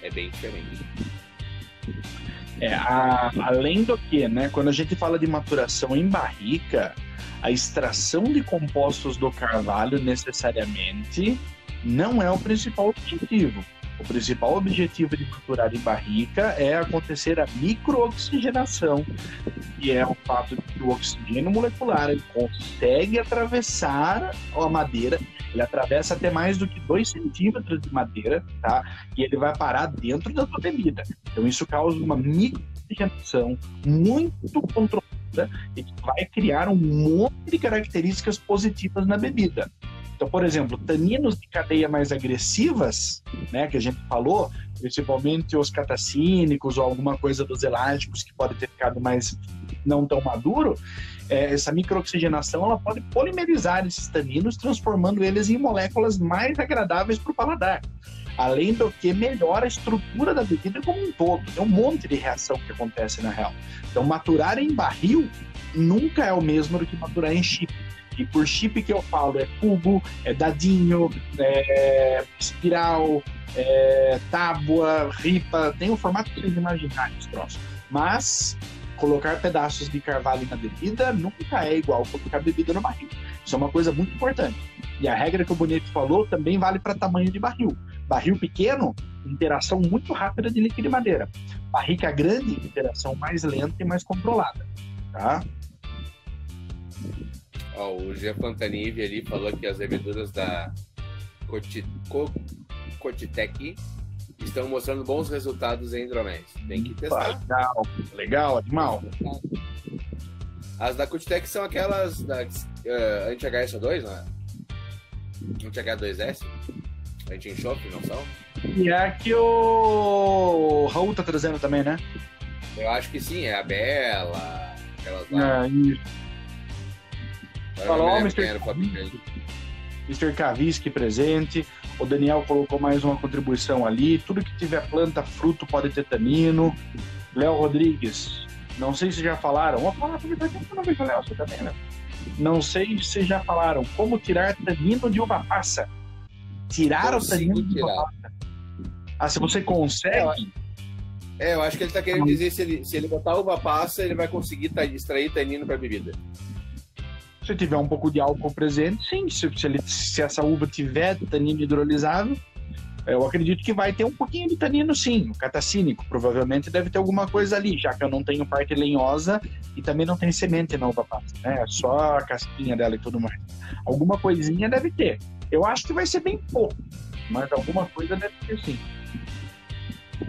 é bem diferente. Além do que, né, quando a gente fala de maturação em barrica, a extração de compostos do carvalho necessariamente não é o principal objetivo. O principal objetivo de maturar em barrica é acontecer a microoxigenação, que é o fato de que o oxigênio molecular ele consegue atravessar a madeira, ele atravessa até mais do que 2 centímetros de madeira, tá? E ele vai parar dentro da tua bebida. Então isso causa uma microoxigenação muito controlada e que vai criar um monte de características positivas na bebida. Então, por exemplo, taninos de cadeia mais agressivas, né, que a gente falou, principalmente os catacínicos ou alguma coisa dos elásticos que pode ter ficado mais não tão maduro, essa microoxigenação ela pode polimerizar esses taninos, transformando eles em moléculas mais agradáveis para o paladar. Além do que melhora a estrutura da bebida como um todo. Tem um monte de reação que acontece na real. Então, maturar em barril nunca é o mesmo do que maturar em chip. E por chip que eu falo é cubo, é dadinho, é espiral, é tábua, ripa, tem o formato que vocês imaginarem os troços. Mas colocar pedaços de carvalho na bebida nunca é igual colocar bebida no barril. Isso é uma coisa muito importante. E a regra que o Bonetti falou também vale para tamanho de barril. Barril pequeno, interação muito rápida de líquido e madeira. Barrica grande, interação mais lenta e mais controlada. Tá? Ó, o Jean Fantanive ali falou que as leveduras da Cotitec estão mostrando bons resultados em hidroméis. Tem que testar. Legal, animal. As da Cotitec são aquelas da anti-HSO2, não é? Anti-H2S? Anti-enxofre, não são? E é a que o Raul tá trazendo também, né? Eu acho que sim, é a Bela, aquelas lá. Falou, Mr. Kaviski presente. O Daniel colocou mais uma contribuição ali. Tudo que tiver planta, fruto, pode ter tanino. Léo Rodrigues, não sei se já falaram. Vou falar também pra quem não vejo o Léo, você também, né? Não sei se já falaram. Como tirar tanino de uva passa? Tirar o tanino de uva passa? Ah, se você consegue... eu acho que ele tá querendo dizer se ele botar uva passa, ele vai conseguir extrair tanino pra bebida. Se tiver um pouco de álcool presente, sim. Se essa uva tiver tanino hidrolisado, eu acredito que vai ter um pouquinho de tanino, sim. O catacínico provavelmente deve ter alguma coisa ali, já que eu não tenho parte lenhosa e também não tem semente na uva passa, né? É só a casquinha dela e tudo mais. Alguma coisinha deve ter. Eu acho que vai ser bem pouco, mas alguma coisa deve ter, sim.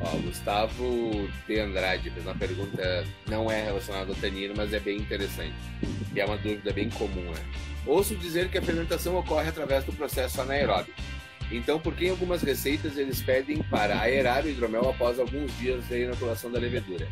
Ó, Gustavo de Andrade fez uma pergunta, não é relacionada ao tanino, mas é bem interessante. E é uma dúvida bem comum, né? Ouço dizer que a fermentação ocorre através do processo anaeróbico. Então, por que em algumas receitas eles pedem para aerar o hidromel após alguns dias da inoculação da levedura?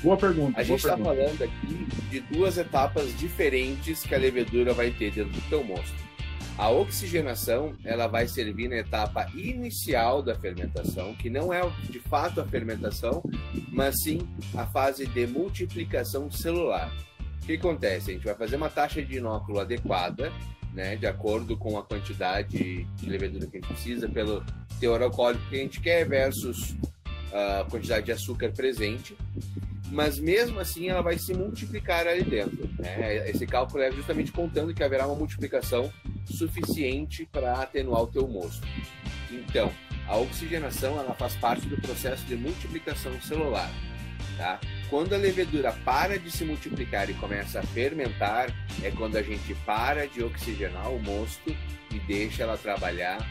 Boa pergunta. A gente está falando aqui de duas etapas diferentes que a levedura vai ter dentro do teu mosto. A oxigenação, ela vai servir na etapa inicial da fermentação, que não é de fato a fermentação, mas sim a fase de multiplicação celular. O que acontece? A gente vai fazer uma taxa de inóculo adequada, né, de acordo com a quantidade de levedura que a gente precisa, pelo teor alcoólico que a gente quer versus a quantidade de açúcar presente. Mas mesmo assim ela vai se multiplicar ali dentro, né? Esse cálculo é justamente contando que haverá uma multiplicação suficiente para atenuar o teu mosto. Então, a oxigenação ela faz parte do processo de multiplicação celular, tá? Quando a levedura para de se multiplicar e começa a fermentar, é quando a gente para de oxigenar o mosto e deixa ela trabalhar,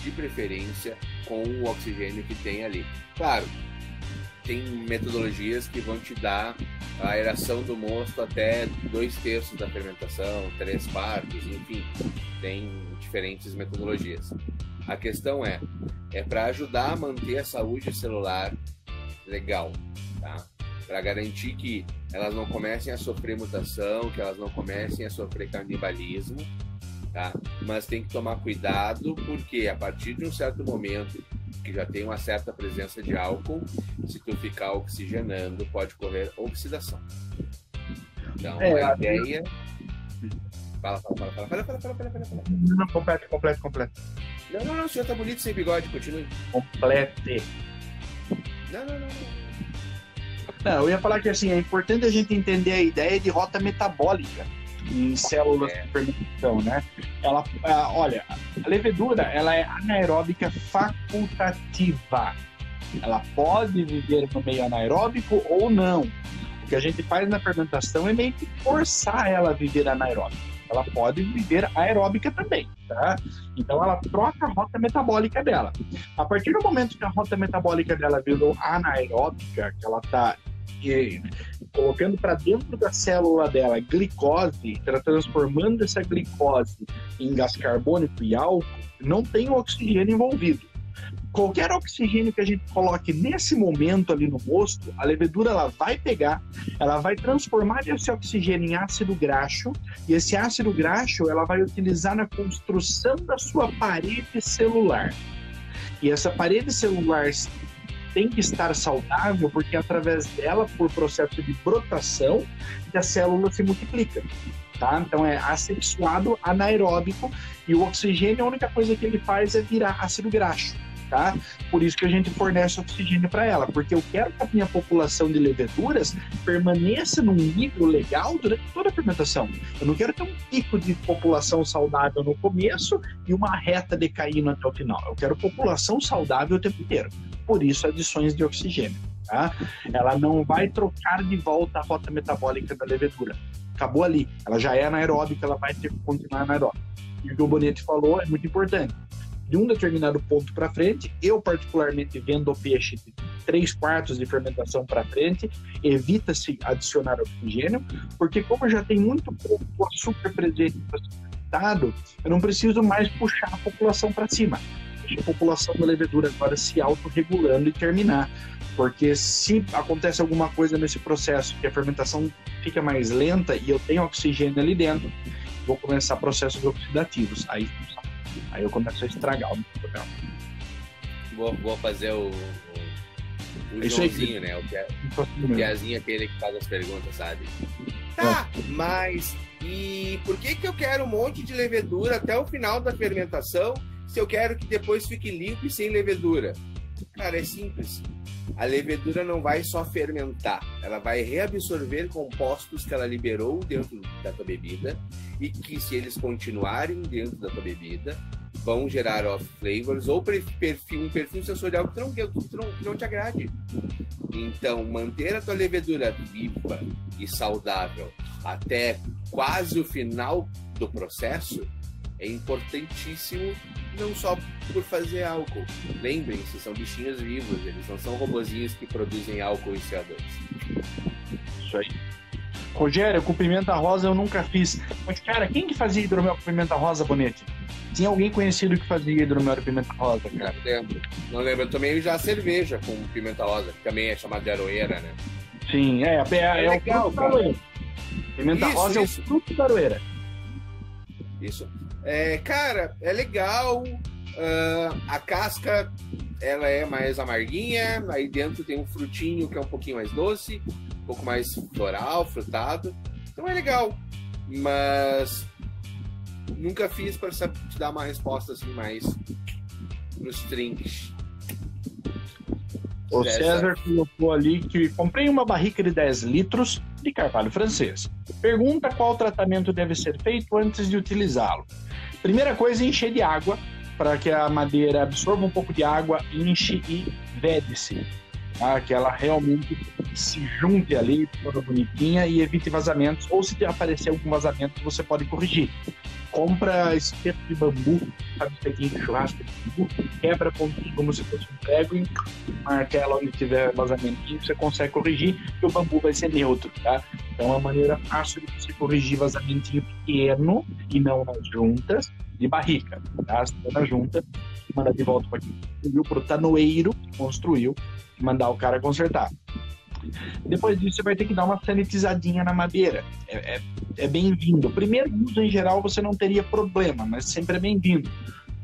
de preferência, com o oxigênio que tem ali. Claro, tem metodologias que vão te dar a aeração do mosto até 2/3 da fermentação, 3/4, enfim, tem diferentes metodologias. A questão é para ajudar a manter a saúde celular legal, tá? Para garantir que elas não comecem a sofrer mutação, que elas não comecem a sofrer canibalismo, tá? Mas tem que tomar cuidado, porque a partir de um certo momento que já tem uma certa presença de álcool, se tu ficar oxigenando, pode ocorrer oxidação. Então, a ideia... Fala. Não, complete. Não, o senhor tá bonito sem bigode, continue. Complete. Não, eu ia falar que assim, é importante a gente entender a ideia de rota metabólica em células de fermentação, né? Olha, a levedura, ela é anaeróbica facultativa. Ela pode viver no meio anaeróbico ou não. O que a gente faz na fermentação é meio que forçar ela a viver anaeróbica. Ela pode viver aeróbica também, tá? Então ela troca a rota metabólica dela. A partir do momento que a rota metabólica dela virou anaeróbica, que ela está colocando para dentro da célula dela glicose, transformando essa glicose em gás carbônico e álcool, não tem oxigênio envolvido. Qualquer oxigênio que a gente coloque nesse momento ali no mosto, a levedura ela vai pegar, ela vai transformar esse oxigênio em ácido graxo, e esse ácido graxo ela vai utilizar na construção da sua parede celular. E essa parede celular tem que estar saudável, porque através dela, por processo de brotação, que a célula se multiplica. Tá? Então é assexuado anaeróbico, e o oxigênio, a única coisa que ele faz é virar ácido graxo. Tá? Por isso que a gente fornece oxigênio para ela, porque eu quero que a minha população de leveduras permaneça num nível legal durante toda a fermentação. Eu não quero ter um pico de população saudável no começo e uma reta decaindo até o final. Eu quero população saudável o tempo inteiro. Por isso, adições de oxigênio. Tá? Ela não vai trocar de volta a rota metabólica da levedura. Acabou ali. Ela já é anaeróbica, ela vai ter que continuar anaeróbica. E o que o Bonetti falou é muito importante. De um determinado ponto para frente, eu particularmente vendo o peixe de 3/4 de fermentação para frente, evita-se adicionar oxigênio, porque como já tem muito pouco açúcar presente no fermentado, eu não preciso mais puxar a população para cima. Deixa a população da levedura agora se autorregulando e terminar. Porque se acontece alguma coisa nesse processo, que a fermentação fica mais lenta e eu tenho oxigênio ali dentro, vou começar processos oxidativos. Aí eu começo a estragar o meu programa. Vou fazer o Joãozinho, né? O Piazinho, aquele que faz as perguntas, sabe? Tá, mas e por que eu quero um monte de levedura até o final da fermentação se eu quero que depois fique limpo e sem levedura? Cara, é simples. A levedura não vai só fermentar, ela vai reabsorver compostos que ela liberou dentro da tua bebida e que, se eles continuarem dentro da tua bebida, vão gerar off-flavors ou um perfil sensorial que não te agrade. Então, manter a tua levedura viva e saudável até quase o final do processo é importantíssimo, não só por fazer álcool. Lembrem-se, são bichinhos vivos, eles não são robozinhos que produzem álcool e CO2. Isso aí. Rogério, com pimenta rosa eu nunca fiz. Mas, cara, quem que fazia hidromel com pimenta rosa, Bonetti? Tinha alguém conhecido que fazia hidromel com pimenta rosa, cara? Não lembro. Eu tomei já cerveja com pimenta rosa, que também é chamada de aroeira, né? Sim, é legal, o fruto da aroeira. Pimenta rosa é o fruto da aroeira. Isso. Cara, é legal. A casca, ela é mais amarguinha. Aí dentro tem um frutinho que é um pouquinho mais doce, um pouco mais floral, frutado. Então é legal. Mas nunca fiz para te dar uma resposta assim mais nos drinks. O César colocou ali que comprei uma barrica de 10 litros de carvalho francês. Pergunta qual tratamento deve ser feito antes de utilizá-lo. Primeira coisa, encher de água, para que a madeira absorva um pouco de água, enche e vede-se. Tá? Que ela realmente se junte ali, toda bonitinha, e evite vazamentos. Ou se aparecer algum vazamento, você pode corrigir. Compra espeto de bambu, sabe, espetinho de churrasco de bambu, quebra pontinho como se fosse um prego e martela onde tiver vazamentinho, você consegue corrigir, e o bambu vai ser neutro, tá? Então é uma maneira fácil de você corrigir vazamentinho pequeno e não nas juntas de barrica, tá? Se for na junta, manda de volta para o tanoeiro que construiu e mandar o cara consertar. Depois disso, você vai ter que dar uma sanitizadinha na madeira. É bem-vindo. Primeiro uso, em geral, você não teria problema, mas sempre é bem-vindo.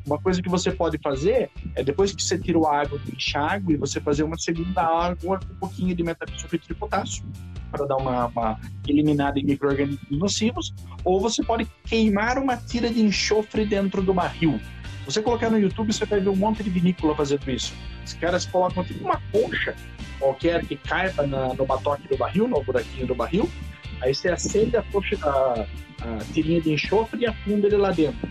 Uma coisa que você pode fazer é, depois que você tira a água do enxágue, você fazer uma segunda água com um pouquinho de metabisulfito de potássio, para dar uma eliminada em micro-organismos nocivos, ou você pode queimar uma tira de enxofre dentro do barril. Se você colocar no YouTube, você vai ver um monte de vinícola fazendo isso. Os caras colocam tipo uma concha qualquer que caiba no batoque do barril, no buraquinho do barril, aí você acende a tirinha de enxofre e afunda ele lá dentro.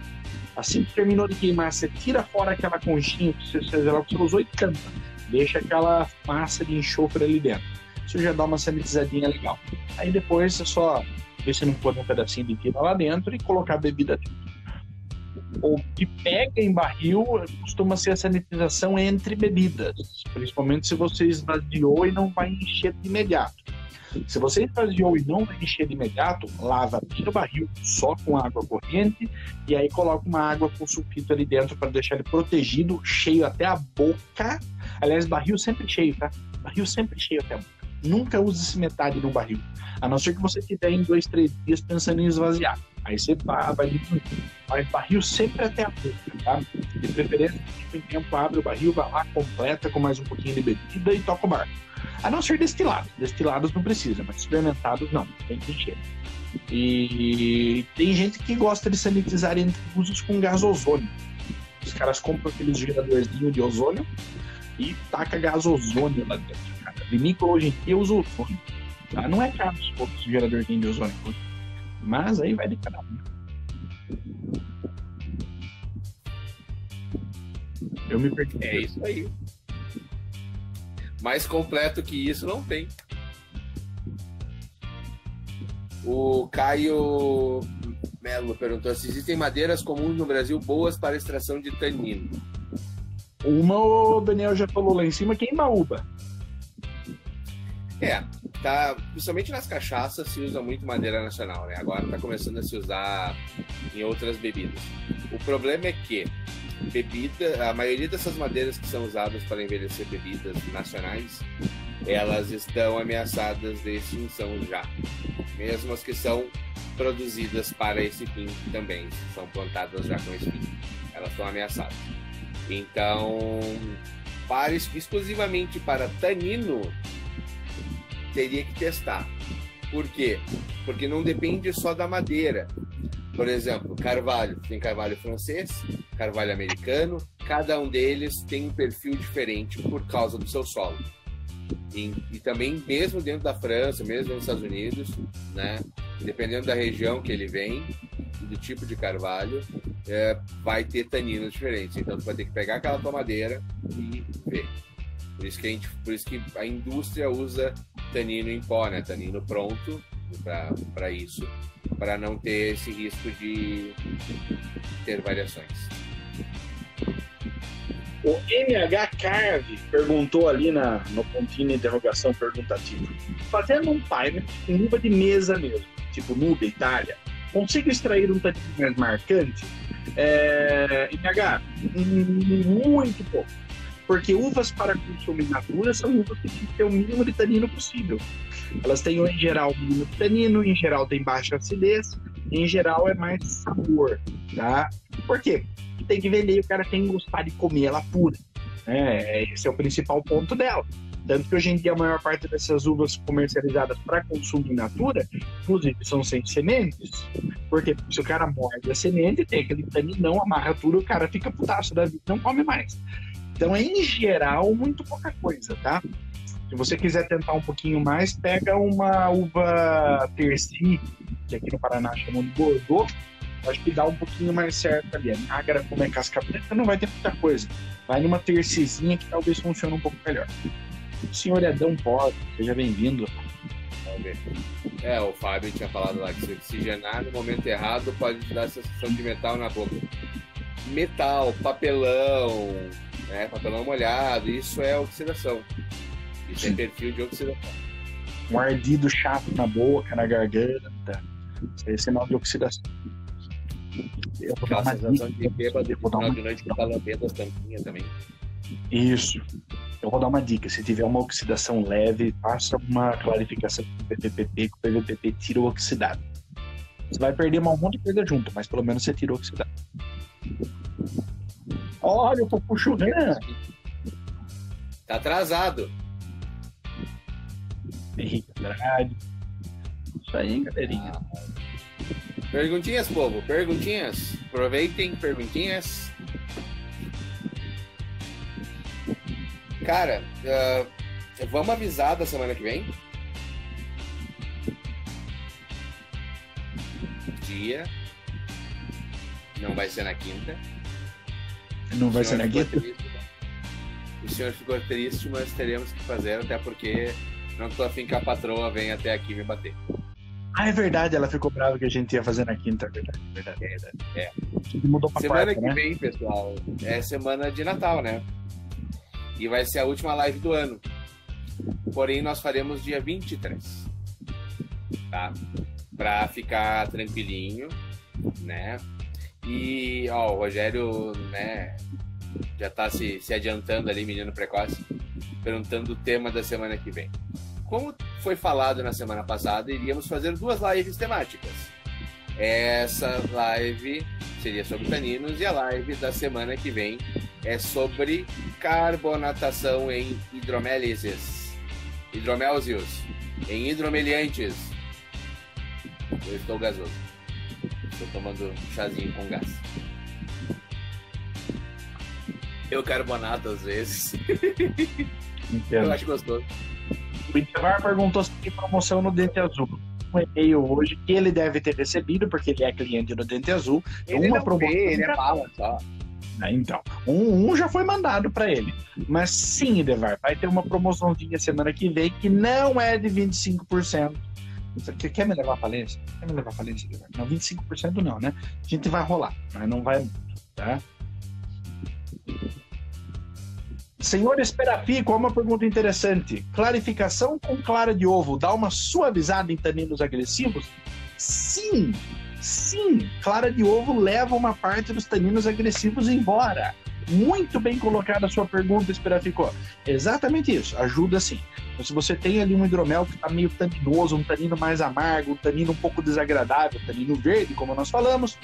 Assim que terminou de queimar, você tira fora aquela conchinha que você usou e tampa. Deixa aquela massa de enxofre ali dentro. Isso já dá uma sanitizadinha legal. Aí depois você só ver se não pôr um pedacinho de tira lá dentro e colocar a bebida dentro. O que pega em barril costuma ser a sanitização entre bebidas, principalmente se você esvaziou e não vai encher de imediato. Se você esvaziou e não vai encher de imediato, lava bem o barril só com água corrente e aí coloca uma água com sulfito ali dentro para deixar ele protegido, cheio até a boca. Aliás, barril sempre cheio, tá? Barril sempre cheio até a boca. Nunca use-se metade no barril, a não ser que você estiver em 2-3 dias pensando em esvaziar. Aí você vai diminuindo. Mas barril sempre até a boca, tá? De preferência, em tempo, abre o barril, vai lá, completa com mais um pouquinho de bebida e toca o barco. A não ser destilados. Destilados não precisa, mas fermentados não, tem que encher. E tem gente que gosta de sanitizar entre usos com gás ozônio. Os caras compram aqueles geradorzinhos de ozônio e taca gás ozônio lá dentro. Cara. Vinícola hoje em dia usa ozônio. Tá? Não é caro os poucos geradorzinhos de ozônio. Mas aí vai de cada um. Eu me perdi. É isso aí. Mais completo que isso não tem. O Caio Melo perguntou se existem madeiras comuns no Brasil boas para extração de tanino. Uma o Daniel já falou lá em cima, que é Imbaúba. Tá, principalmente nas cachaças se usa muito madeira nacional, né? Agora está começando a se usar em outras bebidas. O problema é que a maioria dessas madeiras que são usadas para envelhecer bebidas nacionais, elas estão ameaçadas de extinção já. Mesmo as que são produzidas para esse fim também, são plantadas já com esse fim. Elas estão ameaçadas. Então, exclusivamente para tanino, teria que testar. Por quê? Porque não depende só da madeira. Por exemplo, carvalho. Tem carvalho francês, carvalho americano. Cada um deles tem um perfil diferente por causa do seu solo. E também, mesmo dentro da França, mesmo nos Estados Unidos, né, dependendo da região que ele vem, do tipo de carvalho, vai ter taninos diferentes. Então, tu vai ter que pegar aquela tua madeira e ver. Por isso que a indústria usa tanino em pó, né? Tanino pronto para isso, para não ter esse risco de ter variações. O MH Carve perguntou ali no pontinho de interrogação perguntativa. Fazendo um timer com uva de mesa mesmo, tipo Nubia, Itália, consigo extrair um tanino mais marcante? MH, muito pouco. Porque uvas para consumo in natura são uvas que têm que ter o mínimo de tanino possível. Elas têm, em geral, o mínimo de tanino, em geral tem baixa acidez, em geral é mais sabor, tá? Por quê? Tem que vender e o cara tem que gostar de comer ela pura. Né? Esse é o principal ponto dela. Tanto que hoje em dia a maior parte dessas uvas comercializadas para consumo in natura, inclusive, são sem sementes. Porque se o cara morde a semente, tem aquele taninão, amarra tudo, o cara fica putaço da vida, não come mais. Então, em geral, muito pouca coisa, tá? Se você quiser tentar um pouquinho mais, pega uma uva Terci, que aqui no Paraná chamam de Bordeaux, acho que dá um pouquinho mais certo ali. A Niágara, como é casca preta, não vai ter muita coisa. Vai numa Tercizinha que talvez funcione um pouco melhor. O senhor Edão pode, seja bem-vindo. O Fábio tinha falado lá que se oxigenar no momento errado pode te dar a sensação de metal na boca. Metal, papelão, né? Papelão molhado, isso é oxidação. Isso é perfil de oxidação. Um ardido chato na boca, na garganta. Isso aí é sinal de oxidação. Aquela sensação de bêbado no final de noite que tá lambendo as tampinhas também. Isso. Eu vou dar uma dica. Se tiver uma oxidação leve, faça uma clarificação com PVPP, que o PVPP tira o oxidado. Você vai perder um monte de coisa junto, mas pelo menos você tira o oxidado. Olha, eu tô puxando. Tá atrasado. Henrique Andrade. Isso aí, galerinha. Perguntinhas, povo. Perguntinhas. Aproveitem, perguntinhas. Cara, vamos avisar da semana que vem? Dia. Não vai ser na quinta. Não vai ser na quinta? O senhor ficou triste, mas teremos que fazer, até porque não tô afim que a patroa venha até aqui me bater. Ah, é verdade, ela ficou brava que a gente ia fazer na quinta, é verdade. Mudou pra semana quarta, que né? vem, pessoal, é semana de Natal, né? E vai ser a última live do ano. Porém, nós faremos dia 23, tá? Pra ficar tranquilinho, né? E, ó, o Rogério, né, já tá se adiantando ali, menino precoce, perguntando o tema da semana que vem. Como foi falado na semana passada, iríamos fazer 2 lives temáticas. Essa live seria sobre taninos e a live da semana que vem é sobre carbonatação em hidromélises. Hidromélsios. Em hidromeliantes. Eu estou gasoso. Estou tomando um chazinho com gás. Eu carbonato às vezes. Entendo. Eu acho gostoso. O Itevar perguntou se tem promoção no Dente Azul. Um e-mail hoje que ele deve ter recebido, porque ele é cliente do Dente Azul. Ele não promoção. Ele é bala só. Então, um já foi mandado para ele. Mas sim, Itevar, vai ter uma promoçãozinha semana que vem que não é de 25%. Você quer me levar à falência? Quer me levar à falência, Itevar? Não, 25% não, né? A gente vai rolar, mas não vai muito, tá? Senhor Esperafi, qual é uma pergunta interessante? Clarificação com clara de ovo dá uma suavizada em taninos agressivos? Sim, clara de ovo leva uma parte dos taninos agressivos embora. Muito bem colocada a sua pergunta, Esperaficó. Exatamente isso, ajuda sim. Então, se você tem ali um hidromel que está meio taninoso, um tanino mais amargo, um tanino um pouco desagradável, tanino verde, como nós falamos,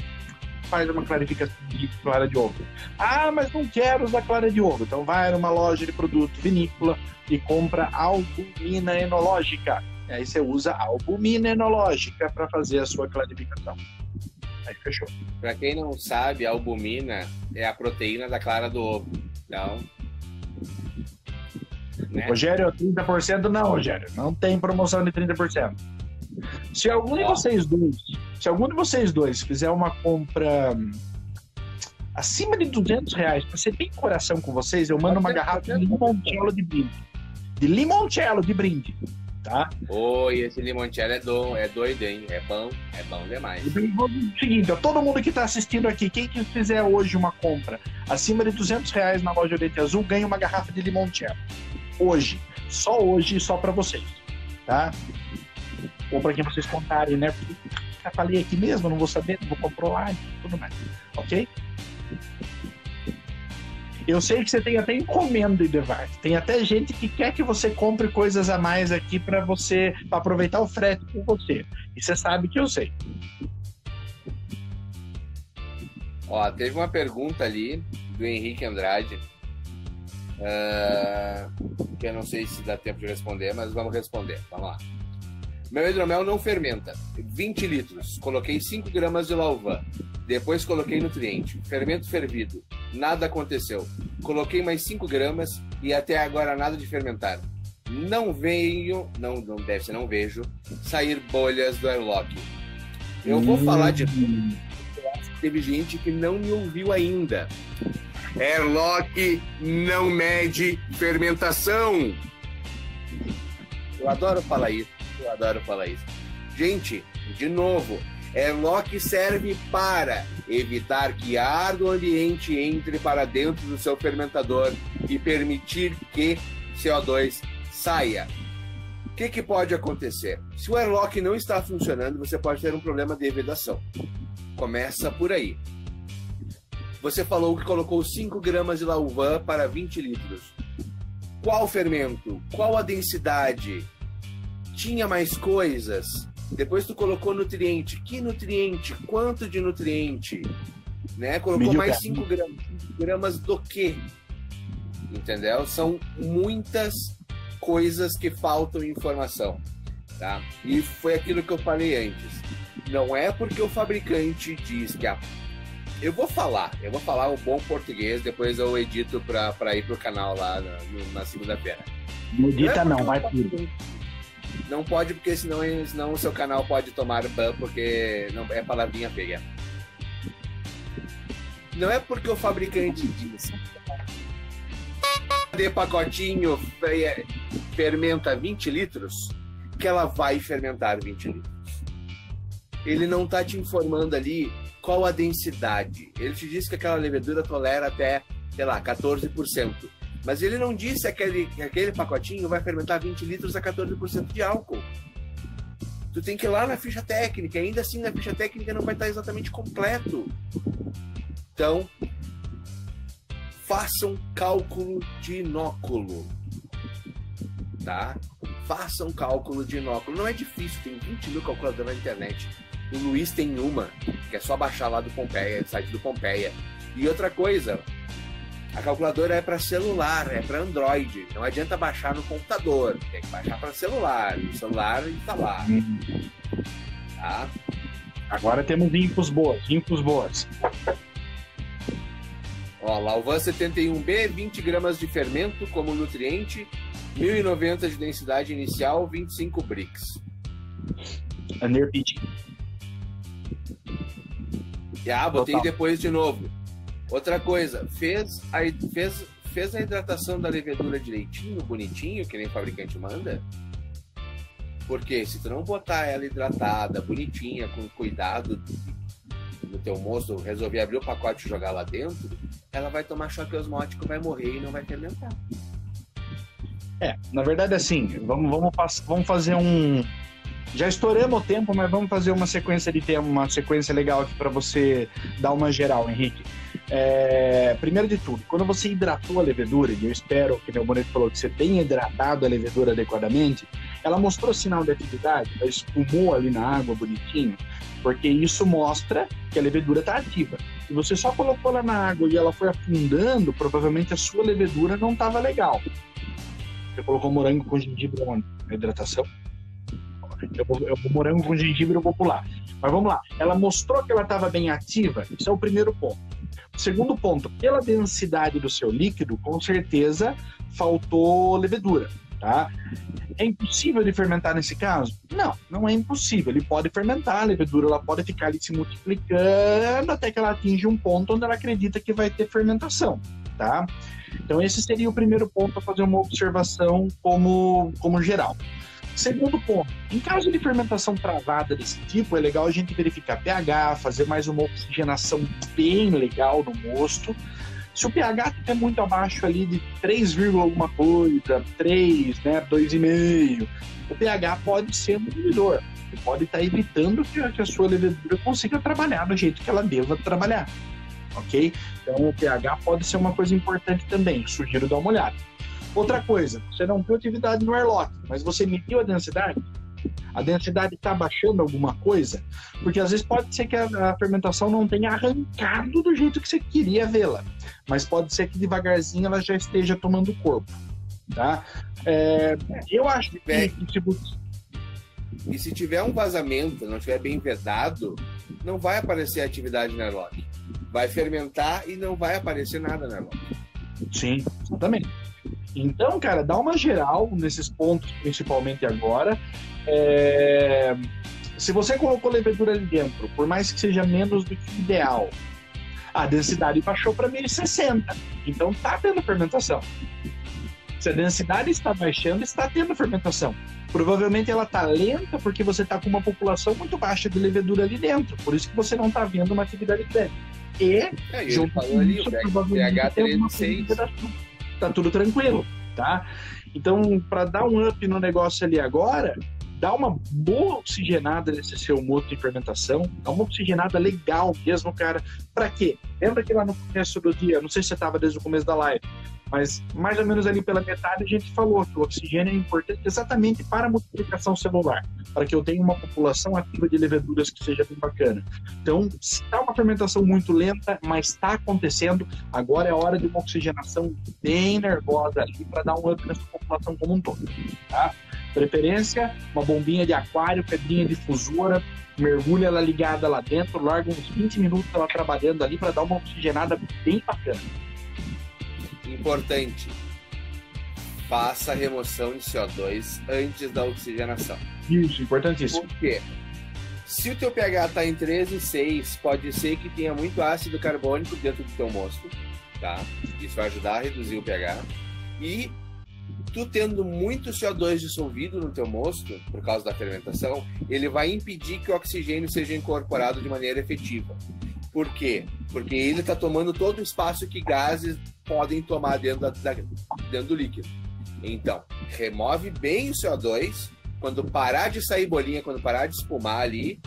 faz uma clarificação de clara de ovo. Ah, mas não quero usar clara de ovo. Então vai numa loja de produto vinícola e compra albumina enológica. E aí você usa albumina enológica para fazer a sua clarificação. Aí fechou. Para quem não sabe, a albumina é a proteína da clara do ovo. Então, né? Rogério, 30% não, Rogério. Não tem promoção de 30%. Se algum de vocês dois fizer uma compra acima de R$200, para ser bem coração com vocês, eu mando uma garrafa de limoncello de brinde. De limoncello de brinde, tá? Oi, esse limoncello é doido, hein? É bom demais. O seguinte, ó, todo mundo que está assistindo aqui, quem que fizer hoje uma compra acima de R$200 na loja Dente Azul, ganha uma garrafa de limoncello. Hoje, só para vocês, tá? Ou para quem vocês contarem, né? Porque já falei aqui mesmo, não vou saber, não vou controlar e tudo mais, ok? Eu sei que você tem até encomenda, Itevar. Tem até gente que quer que você compre coisas a mais aqui para aproveitar o frete com você. E você sabe que eu sei. Ó, teve uma pergunta ali do Henrique Andrade, que eu não sei se dá tempo de responder, mas vamos responder. Vamos lá. Meu hidromel não fermenta. 20 litros. Coloquei 5 gramas de lauvan. Depois coloquei nutriente. Fermento fervido. Nada aconteceu. Coloquei mais 5 gramas e até agora nada de fermentar. Não vejo sair bolhas do airlock. Eu vou falar de tudo. Teve gente que não me ouviu ainda. Airlock não mede fermentação. Eu adoro falar isso. Gente, de novo, airlock serve para evitar que ar do ambiente entre para dentro do seu fermentador e permitir que CO2 saia. O que pode acontecer? Se o airlock não está funcionando, você pode ter um problema de vedação. Começa por aí. Você falou que colocou 5 gramas de lauvan para 20 litros. Qual fermento? Qual a densidade? Tinha mais coisas? Depois tu colocou nutriente. Que nutriente? Quanto de nutriente? Né? Colocou mais 5 gramas. 5 gramas do quê? Entendeu? São muitas coisas que faltam informação. Tá? E foi aquilo que eu falei antes. Não é porque o fabricante diz que eu vou falar o bom português, depois eu edito para ir pro canal lá na segunda-feira. Não edita não, vai tudo. Não pode, porque senão o seu canal pode tomar ban, porque não é palavrinha feia. Não é porque o fabricante diz de pacotinho fermenta 20 litros que ela vai fermentar 20 litros. Ele não está te informando ali qual a densidade. Ele te diz que aquela levedura tolera até, sei lá, 14%. Mas ele não disse que aquele pacotinho vai fermentar 20 litros a 14% de álcool. Tu tem que ir lá na ficha técnica. Ainda assim, na ficha técnica não vai estar exatamente completo. Então, façam cálculo de inóculo. Tá? Façam cálculo de inóculo. Não é difícil, tem 20 mil calculadores na internet. O Luiz tem uma, que é só baixar lá do Pompeia, do site do Pompeia. E outra coisa, a calculadora é para celular, é para Android. Não adianta baixar no computador, tem que baixar para celular. No celular está lá. Tá? Agora temos infos boas. Ó, Lauvan 71B, 20 gramas de fermento como nutriente, 1090 de densidade inicial, 25 Brix. Underpitch. Botei Total. depois de novo. Outra coisa, fez a hidratação da levedura direitinho, bonitinho, que nem o fabricante manda? Porque se tu não botar ela hidratada, bonitinha, com cuidado no teu moço, resolver abrir o pacote e jogar lá dentro, ela vai tomar choque osmótico, vai morrer e não vai fermentar. Na verdade, assim, vamos fazer um... Já estouramos o tempo, mas vamos fazer uma sequência de tempo, uma sequência legal aqui para você dar uma geral, Henrique. Primeiro de tudo, quando você hidratou a levedura, e eu espero que meu boneco falou que você tenha hidratado a levedura adequadamente, ela mostrou sinal de atividade, ela espumou ali na água bonitinho, porque isso mostra que a levedura está ativa. Se você só colocou ela na água e ela foi afundando, provavelmente a sua levedura não estava legal. Você colocou morango com gengibre onde? Na hidratação? Eu vou morango com gengibre, eu vou pular. Mas vamos lá. Ela mostrou que ela estava bem ativa. Isso é o primeiro ponto. O segundo ponto, pela densidade do seu líquido, com certeza faltou levedura, tá? É impossível de fermentar nesse caso? Não, não é impossível. Ele pode fermentar, a levedura ela pode ficar ali se multiplicando até que ela atinja um ponto onde ela acredita que vai ter fermentação, tá? Então esse seria o primeiro ponto a fazer uma observação como geral. Segundo ponto, em caso de fermentação travada desse tipo, é legal a gente verificar pH, fazer mais uma oxigenação bem legal no mosto. Se o pH estiver muito abaixo ali de 3, alguma coisa, 3, né, 2,5, o pH pode ser um inibidor. Ele pode estar evitando que a sua levedura consiga trabalhar do jeito que ela deva trabalhar. Ok? Então o pH pode ser uma coisa importante também, sugiro dar uma olhada. Outra coisa, você não tem atividade no airlock, mas você mediu a densidade? A densidade está baixando alguma coisa? Porque às vezes pode ser que a fermentação não tenha arrancado do jeito que você queria vê-la, mas pode ser que devagarzinho ela já esteja tomando corpo, tá? Eu acho que... E se tiver um vazamento, não estiver bem vedado, não vai aparecer atividade na airlock. Vai fermentar e não vai aparecer nada na airlock. Sim, exatamente. Então, cara, dá uma geral nesses pontos, principalmente agora. Se você colocou levedura ali dentro, por mais que seja menos do que o ideal, a densidade baixou para 1060. Então, está tendo fermentação. Se a densidade está baixando, está tendo fermentação. Provavelmente ela está lenta porque você está com uma população muito baixa de levedura ali dentro. Por isso que você não está vendo uma atividade grande. Ele falou ali, o pH 36. Tá tudo tranquilo, tá? Então, para dar um up no negócio ali agora, dá uma boa oxigenada nesse seu mosto de fermentação, dá uma oxigenada legal mesmo, cara. Para quê? Lembra que lá no começo do dia, não sei se você estava desde o começo da live, mas mais ou menos ali pela metade a gente falou que o oxigênio é importante exatamente para a multiplicação celular, para que eu tenha uma população ativa de leveduras que seja bem bacana. Então, está uma fermentação muito lenta, mas está acontecendo, agora é a hora de uma oxigenação bem nervosa ali para dar um up nessa população como um todo, tá? Preferência, uma bombinha de aquário, pedrinha difusora, mergulha ela ligada lá dentro, larga uns 20 minutos ela trabalhando ali para dar uma oxigenada bem bacana. Importante, faça a remoção de CO2 antes da oxigenação. Isso, importantíssimo. Por quê? Se o teu pH está em 13,6, pode ser que tenha muito ácido carbônico dentro do teu mosto, tá? Isso vai ajudar a reduzir o pH. E tu tendo muito CO2 dissolvido no teu mosto, por causa da fermentação, ele vai impedir que o oxigênio seja incorporado de maneira efetiva. Por quê? Porque ele está tomando todo o espaço que gases podem tomar dentro do líquido. Então, remove bem o CO2. Quando parar de sair bolinha, quando parar de espumar ali,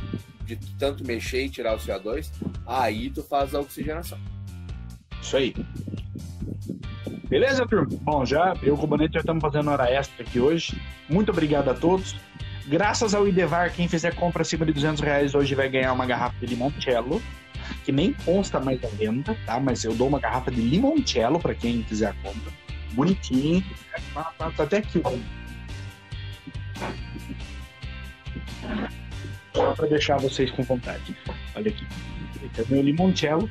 de tanto mexer e tirar o CO2, aí tu faz a oxigenação. Isso aí. Beleza, turma? Bom, eu e o Rubanete já estamos fazendo hora extra aqui hoje. Muito obrigado a todos. Graças ao Idevar, quem fizer compra acima de R$200 hoje vai ganhar uma garrafa de limoncello, que nem consta mais à venda, tá? Mas eu dou uma garrafa de limoncello para quem fizer a compra. Bonitinho. Tá até aqui. Só para deixar vocês com vontade. Olha aqui. Esse é o meu limoncello.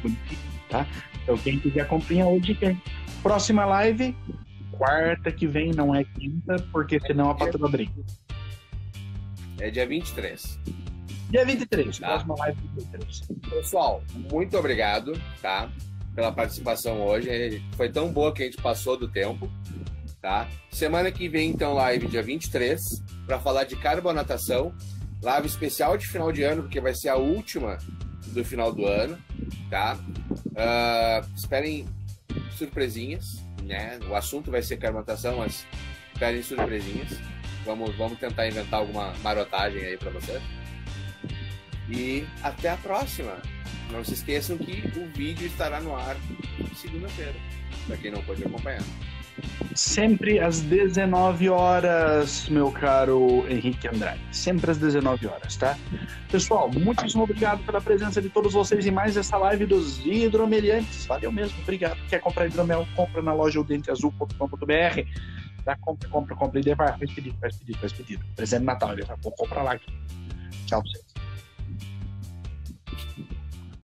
Bonitinho, tá? Então quem quiser comprinha hoje tem. Próxima live, quarta que vem, não é quinta, porque senão a patroa briga. É dia 23. Dia 23, tá? Próxima live dia 23. Pessoal, muito obrigado, tá? Pela participação hoje. Foi tão boa que a gente passou do tempo, tá? Semana que vem, então, live dia 23, para falar de carbonatação. Live especial de final de ano, porque vai ser a última do final do ano, tá? Esperem surpresinhas, né? O assunto vai ser carbonatação, mas esperem surpresinhas. Vamos tentar inventar alguma marotagem aí para vocês. E até a próxima. Não se esqueçam que o vídeo estará no ar segunda-feira, para quem não pode acompanhar. Sempre às 19 horas, meu caro Henrique Andrade. Sempre às 19 horas, tá? Pessoal, muitíssimo obrigado pela presença de todos vocês em mais essa live dos hidromeliantes. Valeu mesmo, obrigado. Quer comprar hidromel? Compra na loja odenteazul.com.br. Tá? Compra. Idevar, faz pedido. Presente de Natal, vou comprar lá aqui. Tchau pra você.